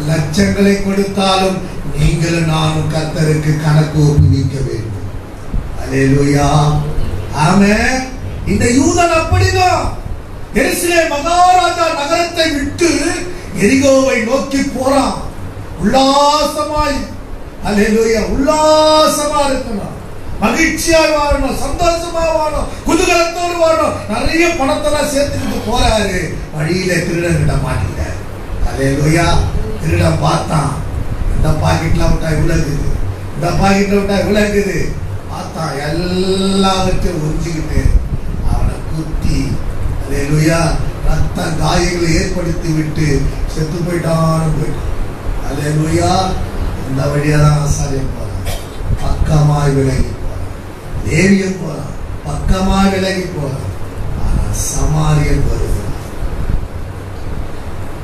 லட்சங்களை கொடுத்தாலும் நீங்களும் நானும் கர்த்தருக்கு கணக்கு ஒப்புவிக்க வேண்டும். அல்லேலூயா, ஆமென். இந்த யூதன் அப்படிதான் எருசலேம் மகாராஜா நகரத்தை விட்டு எரிகோவை நோக்கி போறான். உல்லாசமாய், அல்லேலூயா, உல்லாசமா இருக்கணும், மகிழ்ச்சியா வாழணும், சந்தோஷமா வாழணும், குதூகலத்தோடு வாழணும். நிறைய பணத்தெல்லாம் சேர்த்துக்கிட்டு போறாரு. வழியில திருடன்கிட்ட மாட்டிட்டாரு. அல்லேலூயா. திருடன் பார்த்தான், இந்த பாக்கெட்ல விட்டா இவ்வளவு இருக்குது, இந்த பாக்கெட்ல விட்டா இவ்வளவு இருக்குது. ஆத்தா எல்லாவற்றையும் உறிஞ்சிக்கிட்டு அவனை குத்தி, அல்லேலூயா, ரத்த காயங்களை ஏற்படுத்தி விட்டு செத்து போயிட்டான்னு. அல்லேலூயா. இந்த வழியா தான் ஆசாரியன் போறான், பக்கமாய் விலகி போறான். லேவியன் போறான், பக்கமாய் விலகி போறான். ஆனா சமாரியன் வருகிறான்.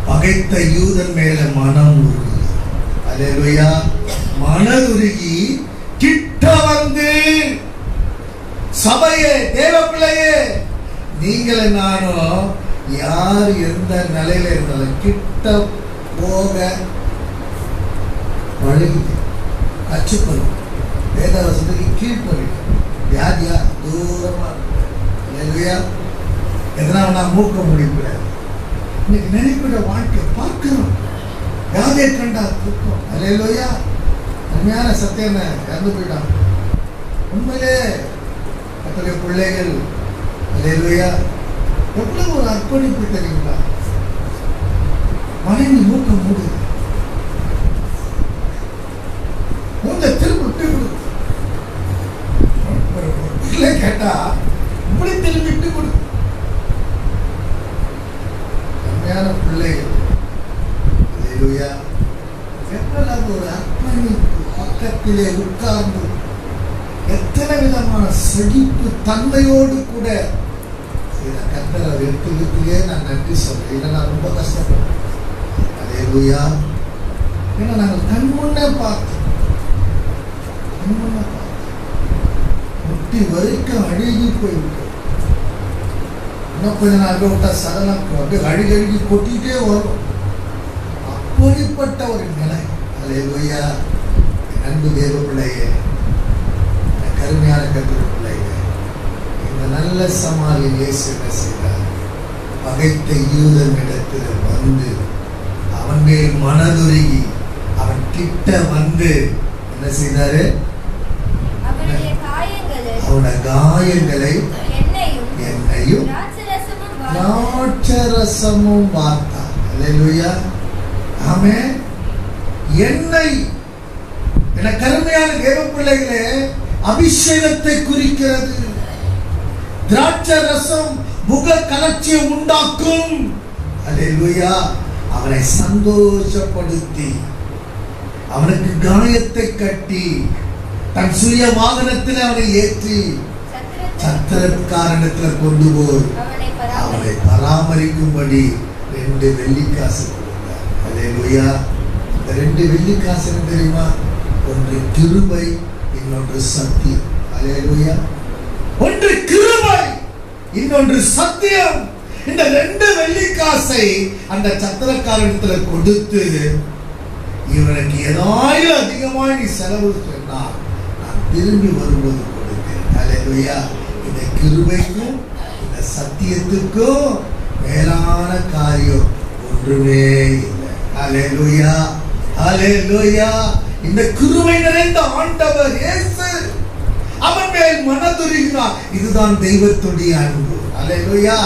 பகைத்த யூதன் மேல மனம் உருகி, அல்லேலூயா, மனதுருகி கிட்ட வந்து, சபையே, தேவ பிள்ளையே, நீங்கள நானும் யார் எந்த நிலையில இருந்தாலும் கிட்ட போக பழகி கற்றுக்கணும். வேதவசத்துக்கு கீழ்ப்படிக்கணும். வியாதியா தூரமா இல்லையா, எதனா நான் மூக்க முடிக்கூடாது. இன்னைக்கு நினைப்பிட வாழ்க்கை பார்க்கிறோம். வியாதியை கண்டா தூக்கம். அல்லேலூயா. உண்மையான சத்தியம் இறந்து போயிட்டான். உண்மையிலே அத்தகைய பிள்ளைகள், அல்லேலூயா, எவ்வளவு ஒரு அர்ப்பணிப்பு தெரியுங்களா? மனைவி மூக்க மூடுது, திரும்ப பிள்ளை கேட்டா இப்படி திரும்பி விட்டு கொடு. உண்மையான பிள்ளைகள், அல்லேலூயா, எவ்வளவு ஒரு அர்ப்பணிப்பு. பக்கத்திலே உட்கார்ந்து எத்தனை விதமான செழிப்பு தன்மையோடு கூட கர்த்தரை எடுத்துக்கிட்டே நான் நன்றி சொல்றேன். இல்லை நான் ரொம்ப கஷ்டப்பட்டேன். அல்லேலூயா. ஏன்னா நாங்கள் கண்முன்னே பார்த்தோம், முட்டி வரைக்கும் அழுகி போய்விட்டோம். இன்னும் கொஞ்ச நாள் விட்டா சடலம் அப்படியே அழுகி கொட்டிட்டே வரும். அப்படிப்பட்ட ஒரு நிலை. அல்லேலூயா. அன்பு தேவ பிள்ளையே, கருமையான கர்த்தருடைய பிள்ளையே, இந்த நல்ல சமாரியன் இயேசு என்ன செய்தார்? பகைத்த யூதனிடத்தில் வந்து அவன் மேல் மனதுருகி அவன் கிட்ட வந்து என்ன செய்தாரு? அவனுடைய காயங்களை எண்ணெயும் திராட்சரசமும் வார்த்தார். அல்லேலூயா. ஆமென். எண்ணெய் என கருமையான தேவ பிள்ளைகளே அபிஷேகத்தை குறிக்கிறது. திராட்சை ரசம் முக கலர்ச்சியை உண்டாக்கும். அல்லேலூயா. அவனை சந்தோஷப்படுத்தி அவனுக்கு காயத்தை கட்டி தன் சுய வாகனத்தில் அவனை ஏற்றி சத்திரக்காரனிடத்தில் கொண்டு போய் அவனை பராமரிக்கும்படி 2 வெள்ளிக்காசு கொடுத்தார். அல்லேலூயா. இந்த 2 வெள்ளிக்காசு தெரியுமா? ஒன்று கிருபை, இன்னொன்று சத்தியம். அல்லேலூயா. ஒன்று கிருபை, இன்னொன்று சத்தியம். இந்த 2 வெள்ளிக்காசை அந்த சத்திரக்காரனிடத்தில் கொடுத்து, இவனுக்கு ஏதாவது அதிகமாக நீ செலவு சொன்னால் நான் திரும்பி வரும்போது கொடுத்தேன். அல்லேலூயா. இந்த கிருபைக்கும் இந்த சத்தியத்துக்கும் மேலான காரியம் ஒன்றுமே இல்லை. அல்லேலூயா. அல்லேலூயா. இந்த கிருபை நிறைந்த ஆண்டவர் இயேசு அவன் மேல் மனதுருகினார். இதுதான் தெய்வத்துடைய அன்பு. அல்லேலூயா.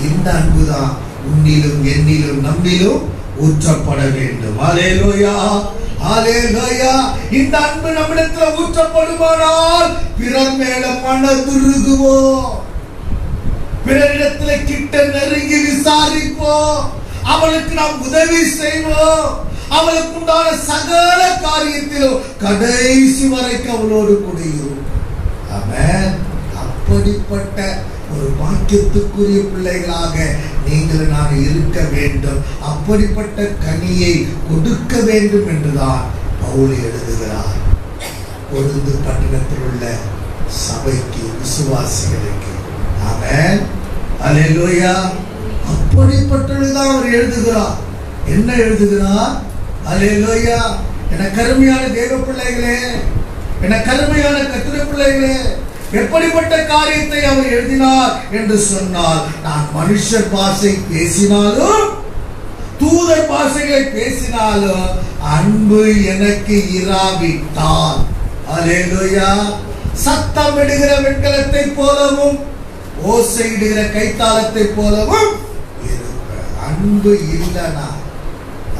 இந்த அன்புதான் உன்னிலும் என்னிலும் நம்மிலும் ஊற்றப்பட வேண்டும். அல்லேலூயா. அல்லேலூயா. இந்த அன்பு நம்மிடத்தில் ஊற்றப்படுமானால் பிறர் மேல மனதுருகுவோம், பிறரிடத்தில் கிட்ட நெருங்கி விசாரிப்போம், அவளுக்கு நாம் உதவி செய்வோம், அவளுக்கு உண்டான சகல காரியத்திலும் கடைசி வரைக்கும் அவளோடு கூட இருக்கும். ஆமென். அப்படிப்பட்ட ஒரு வாக்கியத்துக்குரிய பிள்ளைகளாக நீங்கள் நான் இருக்க வேண்டும். அப்படிப்பட்ட கனியை கொடுக்க வேண்டும் என்றுதான் பவுல் எழுதுகிறார். கொரிந்து பட்டணத்தில் உள்ள சபைக்கு, விசுவாசிகளுக்கு. ஆமென். அல்லேலூயா. அப்படிப்பட்டதுதான் அவர் எழுதுகிறார். என்ன எழுதுகிறார்? அல்லேலூயா. என கருமையான தேவ பிள்ளைகளே, என கருமையான கர்த்தருடைய பிள்ளைகளே, எப்படிப்பட்ட காரியத்தை அவர் எழுதினார் என்று சொன்னால், நான் மனுஷ பாஷை பேசினாலும் தூதர் பாஷைகளை பேசினாலும் அன்பு எனக்கு இராவிட்டால், அல்லேலூயா, சத்தமிடுகிற வெண்கலத்தை போலவும் ஓசையிடுகிற கைத்தாளத்தை போலவும் இருப்பேன். அன்பு இல்லைனா,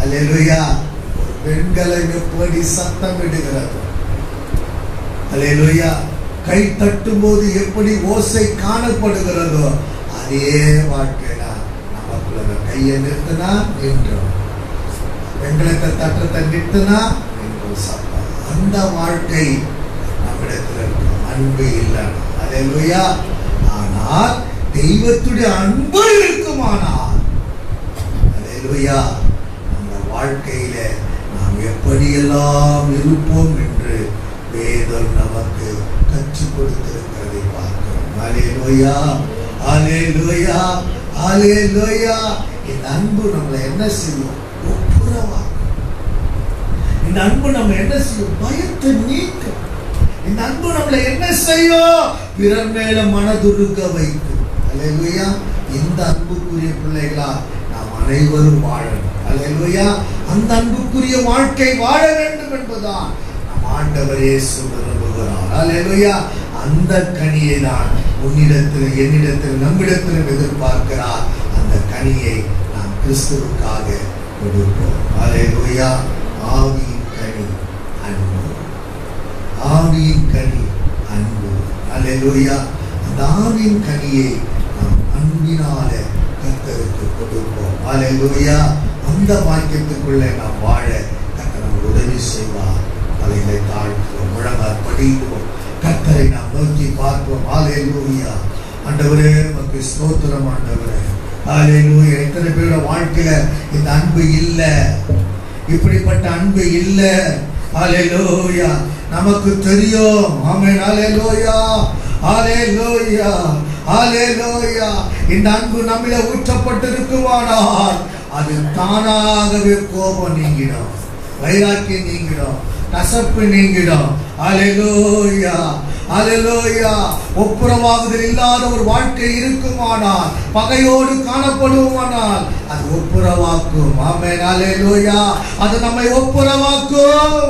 அல்லேலூயா, வெண்கலம் எப்படி சத்தமிடுகிறது? அல்லேலூயா. கை தட்டும் போது எப்படி ஓசை காணப்படுகிறதோ அதே வாழ்க்கையில நமக்குள்ள கையை நிறுத்தினா நின்றோம், வெங்கலத்தை தட்டத்தை நிறுத்தினா நின்றோம் சப்பா. அந்த வாழ்க்கை நம்மிடத்தில் இருக்கும். அன்பு இல்லை, அல்லேலூயா. ஆனால் தெய்வத்துடைய அன்பு இருக்குமானால், அல்லேலூயா, அந்த வாழ்க்கையில நாம் எப்படியெல்லாம் இருப்போம் என்று வேதம் நமக்கு கற்றுக் கொடுத்திருக்கிறதை பார்க்கிறோம். அல்லேலூயா, அல்லேலூயா, அல்லேலூயா. இந்த அன்பு நம்மளை என்ன செய்யும்? ஒப்புரவாக்கும். இந்த அன்பு நம்ம என்ன செய்யும்? பயத்தை நீக்கும். இந்த அன்பு நம்மளை என்ன செய்யும்? பிறர் மேல மனதுருக வைக்கும். அல்லேலூயா. இந்த அன்புக்குரிய பிள்ளைகளா நாம் அனைவரும் வாழணும். அல்லேலூயா. அந்த அன்புக்குரிய வாழ்க்கை வாழ வேண்டும் என்பதுதான் நம் ஆண்டவர் இயேசு விரும்புகிறார். அல்லேலூயா. அந்த கனியை தான் உன்னிடத்தில், என்னிடத்தில், நம்மிடத்தில் எதிர்பார்க்கிறார். அந்த கனியை நாம் கிறிஸ்துவுக்காக கொடுப்போம். அல்லேலூயா. ஆவியின் கனி அன்பு, ஆவியின் கனி அன்பு. அல்லேலூயா. அந்த ஆவியின் கனியை நாம் அன்பினால கர்த்தருக்கு கொடுப்போம். அல்லேலூயா. அந்த வாக்கியத்துக்குள்ளே நாம் வாழ கர்த்தர் நமக்கு உதவி செய்வார். தலைகளை தாழ்த்துவோம், முழங்கால் படிக்கிறோம், கர்த்தரை நாம் நோக்கி பார்ப்போம். அல்லேலூயா. ஆண்டவரே உமக்கு ஸ்தோத்திரம். ஆண்டவரே, அல்லேலூயா. எத்தனை பேரோட வாழ்க்கையில இந்த அன்பு இல்லை, இப்படிப்பட்ட அன்பு இல்லை. அல்லேலூயா. நமக்கு தெரியும். ஆமென். அல்லேலூயா, அல்லேலூயா, அல்லேலூயா. இந்த அன்பு நம்மில ஊற்றப்பட்டிருக்குமானால் அது தானாகவே கோபம் நீங்கிடும், வைராக்கியம் நீங்கிடும், கசப்பு நீங்கிடும். அல்லேலூயா, அல்லேலூயா. ஒப்புரவாகுதல் இல்லாத ஒரு வாழ்க்கை இருக்குமானால், பகையோடு காணப்படுவோமானால் அது ஒப்புரவாக்கும். ஆமென். அல்லேலூயா. அது நம்மை ஒப்புரவாக்கும்.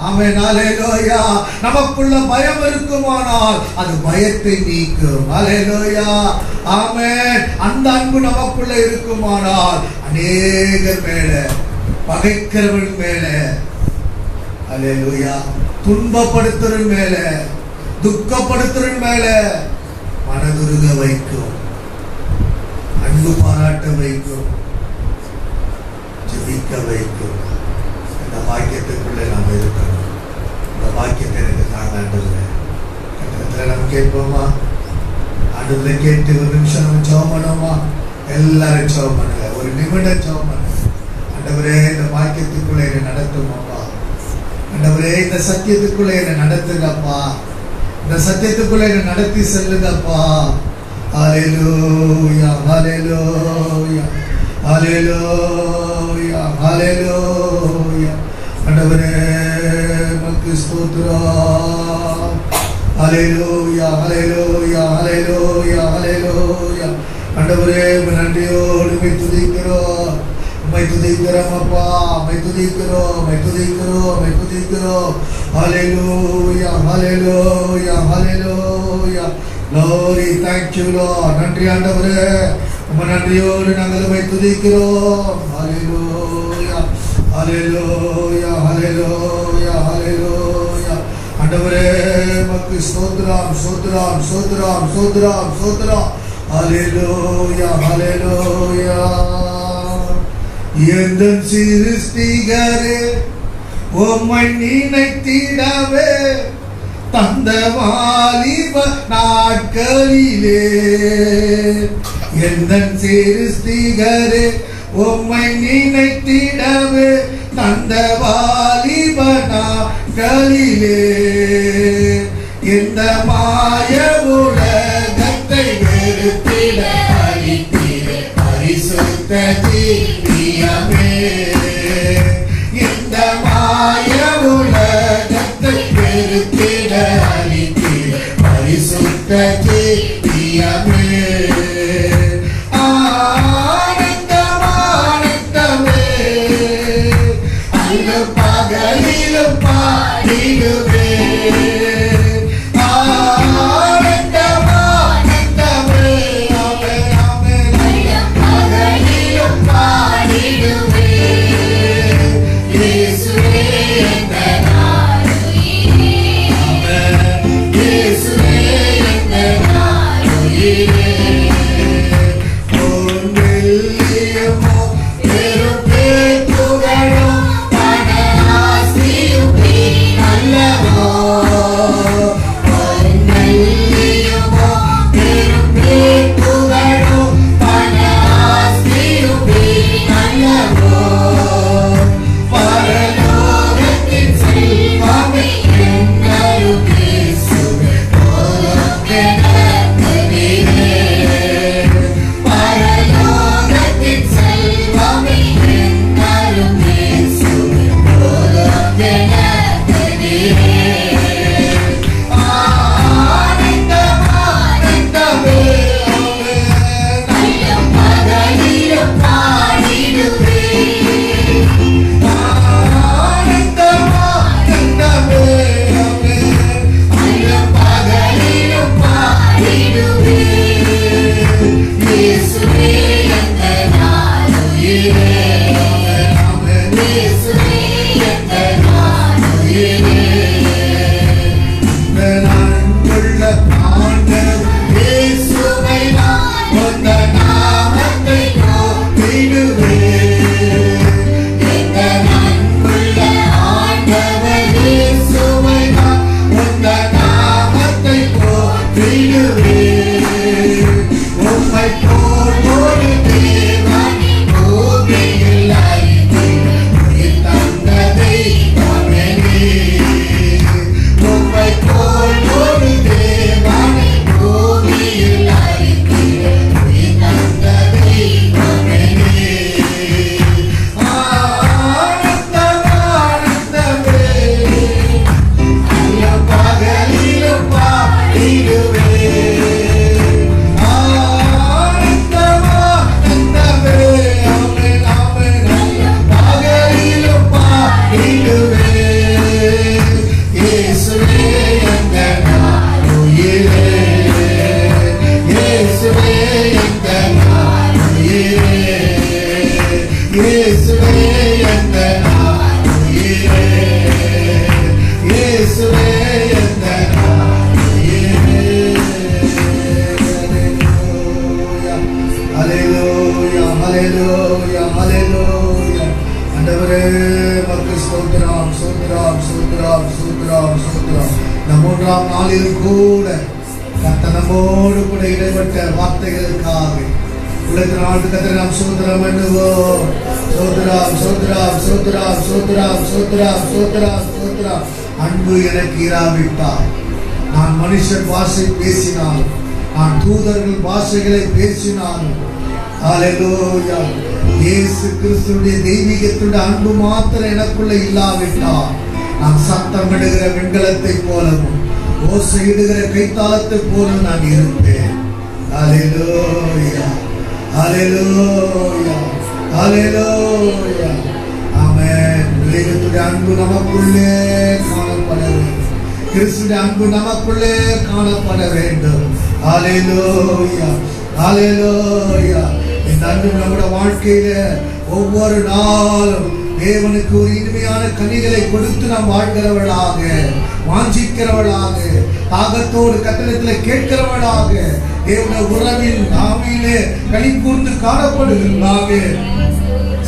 ஆமென். அல்லேலூயா. நமக்குள்ள பயம் இருக்குமானால் அது பயத்தை நீக்கும். அல்லேலூயா. ஆமென். அந்த அன்பு நமக்குள்ள இருக்குமானால் அநேகர் மேல, பகைக்கிறவர்கள் மேல, அல்லேலூயா, துன்பப்படுத்துற மேல, துக்கப்படுத்துற மேல மனதுருக வைக்கும், அன்பு பாராட்ட வைக்கும், ஜெபிக்க வைக்கும். இந்த வாக்கியத்துக்குள்ளே நாம் இருக்கணும். இந்த வாக்கியத்தை எனக்கு தாங்க ஆண்டவரே. நம்ம கேட்போமா? ஆண்டவரை கேட்டு ஒரு நிமிஷம் நம்ம ஜெபம் பண்ணுவோமா? எல்லாரும் ஜெபம் பண்ணுங்க. ஒரு நிமிடம் ஜெபம் பண்ணுங்க. ஆண்டவரே, இந்த வாக்கியத்துக்குள்ளே என்னை நடத்துமாப்பா. ஆண்டவரே, இந்த சத்தியத்துக்குள்ளே என்னை நடத்துங்கப்பா. இந்த சத்தியத்துக்குள்ளே என்னை நடத்தி செல்லுங்கப்பா. ஹல்லேலூயா, ஹல்லேலூயா, ஹல்லேலூயா, ஹல்லேலூயா. ஆண்டவரே உமக்கு ஸ்தோத்திரம். ஹல்லேலூயா, ஹல்லேலூயா, ஹல்லேலூயா, ஹல்லேலூயா. ஆண்டவரே நன்றியோடு உம்மை துதிக்கிறோம், உம்மை துதிக்கிறோம் அப்பா, உம்மை துதிக்கிறோம், உம்மை துதிக்கிறோம், உம்மை துதிக்கிறோம். ஹல்லேலூயா, ஹல்லேலூயா, ஹல்லேலூயா. Glory, thank you Lord. நன்றி ஆண்டவரே, உம்மை நன்றியோடு நாங்கள் உம்மை துதிக்கிறோம். ஹல்லேலூயா, ஹல்லேலூயா, ஹல்லேலூயா, ஹல்லேலூயா. ஆண்டவரே உமக்கு ஸ்தோத்திரம், ஸ்தோத்திரம், ஸ்தோத்திரம், ஸ்தோத்திரம், ஸ்தோத்திரம். ஹல்லேலூயா, ஹல்லேலூயா. எந்தன் சிருஷ்டிகரே உம்மை நினைத்திடவே தந்த வாலிப நாட்களிலே, எந்தன் சிருஷ்டிகரே உம்மை நினைத்திடவே தந்த வாலிப நாட்களிலே, இந்த மாய உலகத்தை வெறுத்திட அளித்திட பரிசுத்த ஜீவியமே, இந்த மாய உலகத்தை வெறுத்திட அளித்திட பரிசுத்த ஜீவியமே. ஆனந்தமானந்தமே அங்கு பகலிலும் பாடிடுவே. Yes. உமக்கு ஸ்தோத்திரம், ஸ்தோத்திரம், ஸ்தோத்திரம், ஸ்தோத்திரம், ஸ்தோத்திரம். இந்த 3ஆம் நாளில் கூட கர்த்தர் நம்மோடு கூட இடைப்பட்ட வார்த்தைகளுக்காக உள்ளத்தினால் கர்த்தரை நாம் ஸ்தோத்திரம் பண்ணுவோம். ஸ்தோத்திரம், ஸ்தோத்திரம், ஸ்தோத்திரம், ஸ்தோத்திரம், ஸ்தோத்திரம், ஸ்தோத்திரம், ஸ்தோத்திரம். அன்பு எனக்கு இராவிட்டால், நான் மனுஷன் பாஷை பேசினால், நான் தூதர்கள் பாஷைகளை பேசினால், ஹல்லேலூயா, இயேசு கிறிஸ்துவின் தெய்வீகத்துடைய அன்பு மாத்திரம் எனக்குள்ள இல்லாவிட்டால், நான் சத்தமிடுகிற வெண்கலத்தை போலவும் ஓசையிடுகிற கைத்தாளத்தை போல நான் இருப்பேன். ஹல்லேலூயா, ஹல்லேலூயா, ஹல்லேலூயா. ஆமென். தெய்வத்துடைய அன்பு நமக்குள்ளே காணப்பட வேண்டும். கிறிஸ்துவின் அன்பு நமக்குள்ளே காணப்பட வேண்டும். ஹல்லேலூயா, ஹல்லேலூயா. இந்த அன்பு நம்முடைய வாழ்க்கையில ஒவ்வொரு நாளும் தேவனுக்கு ஒரு இனிமையான கனிகளை கொடுத்து நாம் வாழ்கிறவர்களாக, வாஞ்சிக்கிறவர்களாக, தாகத்தோடு கட்டளத்தில் கேட்கிறவர்களாக, தேவனுடைய உறவில் நாவிலே களி கூர்ந்து காணப்படுகிறவர்களாக,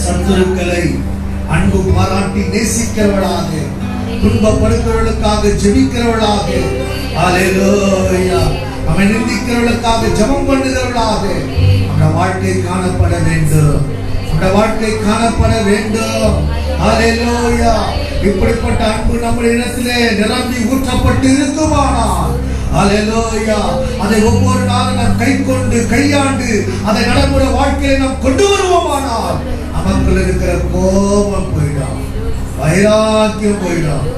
சத்துருக்களை அன்பு பாராட்டி நேசிக்கிறவர்களாக, துன்பப்படுத்துவர்களுக்காக ஜெபிக்கிறவர்களாக, ஹல்லேலூயா, அவன் நிந்திக்கிறவர்களுக்காக ஜெபம் பண்ணுகிறவர்களாக அந்த வாழ்க்கை காணப்பட வேண்டும். அந்த வாழ்க்கை காணப்பட வேண்டும். ஹல்லேலூயா. இப்படிப்பட்ட அன்பு நம்முடைய இடத்திலே நிரம்பி ஊற்றப்பட்டு இருக்குமானால், ஹல்லேலூயா, அதை ஒவ்வொரு நாளும் நாம் கைக்கொண்டு கையாண்டு அதை நடைமுறை வாழ்க்கையை நாம் கொண்டு வருவோமானால் நமக்குள்ள இருக்கிற கோபம் போயிடும், வைராக்கியம் போயிடும்,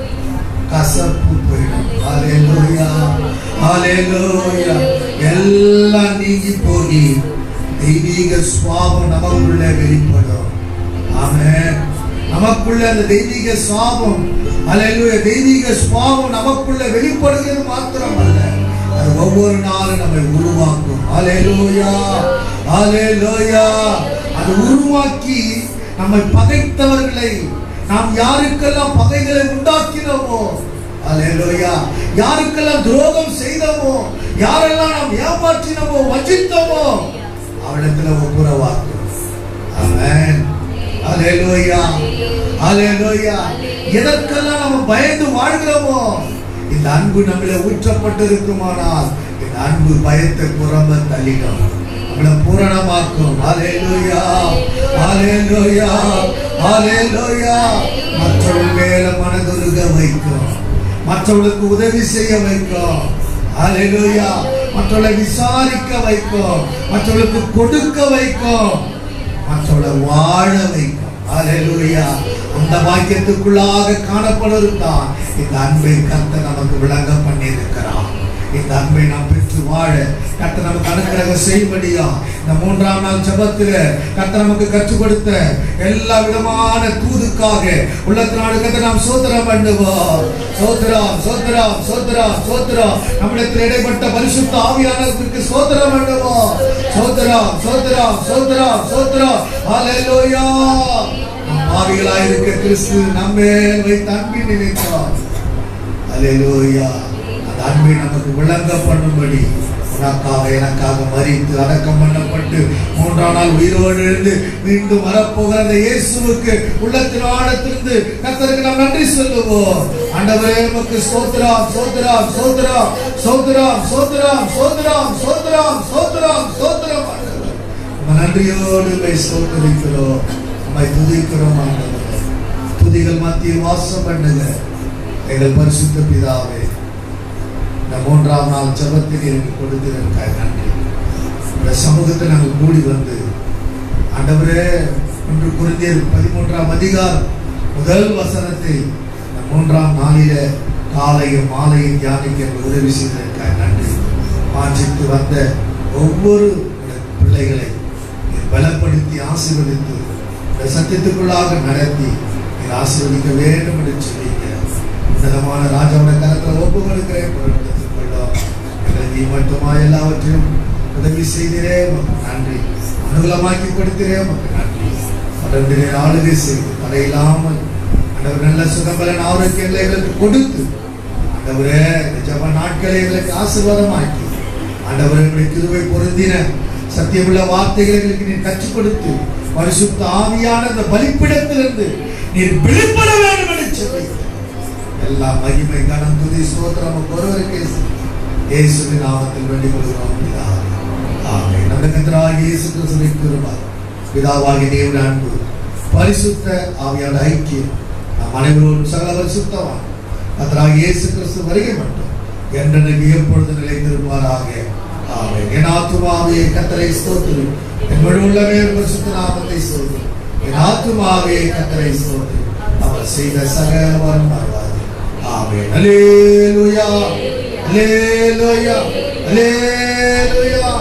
கசப்பு போயிடும். ஹல்லேலூயா, ஹல்லேலூயா. எல்லாம் நீங்கி போகி தெய்வீக சுவாபம் நமக்குள்ளே வெளிப்படும். ஆமென். நமக்குள்ள அந்த தெய்வீக சுவாபம், ஹல்லேலூயா, தெய்வீக சுவாபம் நமக்குள்ள வெளிப்படுகிறது மாத்திரமல்ல, அது ஒவ்வொரு நாளும் நம்மை உருவாக்கும். ஹல்லேலூயா, ஹல்லேலூயா. அது உருவாக்கி நம்மை பகைத்தவர்களை, நாம் யாருக்கெல்லாம் பகைகளை உண்டாக்கினோமோ, ஹல்லேலூயா, யாருக்கெல்லாம் துரோகம் செய்தோமோ, யாரெல்லாம் நாம் ஏமாற்றினோமோ, வஞ்சித்தோமோ, அவரிடத்துல ஒப்புரவாக்கும். ஆமென். ஹல்லேலூயா, ஹல்லேலூயா. எதற்கெல்லாம் நம்ம பயந்து வாழ்கிறோமோ, இந்த அன்பு நம்மள ஊற்றப்பட்டிருக்குமானால் இந்த அன்பு பயத்தை புறம்ப தள்ளிடும், நம்மளை பூரணமாக்கும். ஹல்லேலூயா, ஹல்லேலூயா, ஹல்லேலூயா. மற்றவர்கள் மேல மனதுருக வைக்கும், மற்றவர்களுக்கு உதவி செய்ய வைக்கும். ஹல்லேலூயா. மற்றவர்களை விசாரிக்க வைக்கும், மற்றவர்களுக்கு கொடுக்க வைக்கும், மற்றவர்களை வாழ வைக்கும். ஹல்லேலூயா. அந்த வாக்கியத்துக்குள்ளாக காணப்படுவதுதான் இந்த அன்பை கர்த்தர் நமக்கு விளங்க பண்ணி இருக்கிறார். இந்த அன்பை நாம் பெற்று வாழ கர்த்தர் நமக்கு அனுக்கிரகம் செய்யும்படியா இந்த 3ஆம் நாள் ஜெபத்தில் கர்த்தர் நமக்கு கற்றுக் கொடுத்த எல்லா விதமான தூதுக்காக உள்ளத்தினால கர்த்தர் நாம் ஸ்தோத்திரம் பண்ணுவோம். ஸ்தோத்திரம், ஸ்தோத்திரம், ஸ்தோத்திரம், ஸ்தோத்திரம். நம்மிடத்தில் இடைப்பட்ட பரிசுத்த ஆவியானவருக்கு ஸ்தோத்திரம் பண்ணுவோம். ஸ்தோத்திரம், ஸ்தோத்திரம், ஸ்தோத்திரம், ஸ்தோத்திரம். ஹல்லேலூயா. பாவிகளாய் இருக்க கிறிஸ்து நம்மேல் வைத்த அன்பின் நினைத்தார். ஹல்லேலூயா. அந்த அன்பை நமக்கு விளங்க பண்ணும்படி உனக்காக எனக்காக மரித்து அடக்கம் பண்ணப்பட்டு 3ஆம் நாள் உயிரோடு எழுந்து மீண்டும் வரப்போகிற அந்த இயேசுவுக்கு உள்ளத்தின் ஆழத்திலிருந்து கர்த்தருக்கு நாம் நன்றி சொல்லுவோம். ஆண்டவரே உமக்கு ஸ்தோத்திரம், ஸ்தோத்திரம், ஸ்தோத்திரம், ஸ்தோத்திரம், ஸ்தோத்திரம், ஸ்தோத்திரம், ஸ்தோத்திரம், ஸ்தோத்திரம், ஸ்தோத்திரம். நம்ம நன்றியோடு உம்மை ஸ்தோத்திரிக்கிறோம், உம்மை துதிக்கிறோம். ஆண்டவரே, துதிகள் மத்தியில் வாசம் பண்ணுங்க எங்கள் பரிசுத்த பிதாவே. இந்த 3ஆம் நாள் ஜெபத்தில் எனக்கு கொடுத்ததற்காக நன்றி. இந்த சமூகத்தை நாங்கள் கூடி வந்து ஆண்டவரே 1 கொரிந்தியர் 13ஆம் அதிகாரம் முதல் வசனத்தை இந்த 3ஆம் நாளில காலையும் மாலையும் தியானிக்க உதவி செய்ததற்காக நன்றி. வாஞ்சித்து வந்த ஒவ்வொரு பிள்ளைகளை பலப்படுத்தி ஆசீர்வதித்து இந்த சத்தியத்துக்குள்ளாக நடத்தி ஆசீர்வதிக்க வேண்டும் என்று சொல்லியிருக்கிறேன். உன்னதமான ராஜாவுடைய கரத்தில் ஒப்பு கொடுக்கிறேன். நீ மட்டுமா எல்லாவற்றையும் உதவி செய்கிறே நன்றி, அனுகூலமாக்கி கொடுக்கிறே நன்றி. தொடர்ந்து ஆளுகை செய்து தடையில்லாமல் ஆண்டவர் நல்ல சுகம்பலன் ஆரோக்கியங்களை எங்களுக்கு கொடுத்து ஆண்டவரே இந்த ஜெப நாட்களை எங்களுக்கு ஆசீர்வாதமாக்கி ஆண்டவரை கிருபை பொருந்தின சத்தியமுள்ள வார்த்தைகளை எங்களுக்கு நீ கற்றுக் கொடுத்து பரிசுத்த ஆவியான அந்த பலிப்பிடத்திலிருந்து நீர் வெளிப்பட வேண்டும் என்று சொல்லுகிறேன். எல்லா மகிமை கனம் துதி ஸ்தோத்திரம் ஒருவருக்கே இயேசுவின் நாமத்தில் வேண்டிக் கொள்கிறோம் பிதாவே. ஆமென். நம்முடைய கர்த்தராகிய இயேசு கிறிஸ்துவின் கிருபை, பிதாவாகிய தேவனுடைய அன்பு, பரிசுத்த ஆவியானவருடைய ஐக்கியம் நம் அனைவரோடும் சகல பரிசுத்தவான் கர்த்தராகிய இயேசு கிறிஸ்து வருகை மட்டும் என்றென்றைக்கு எப்பொழுது நிலைத்திருப்பாராக. ஆமென். என் ஆத்துமாவே கர்த்தரை ஸ்தோத்திரி, என் முழு உள்ளமே பரிசுத்த நாமத்தை ஸ்தோத்திரி. என் ஆத்துமாவே கர்த்தரை ஸ்தோத்திரி, அவர் செய்த சகல மறவாதே. ஆமென். அல்லேலூயா, அல்லேலூயா, அல்லேலூயா.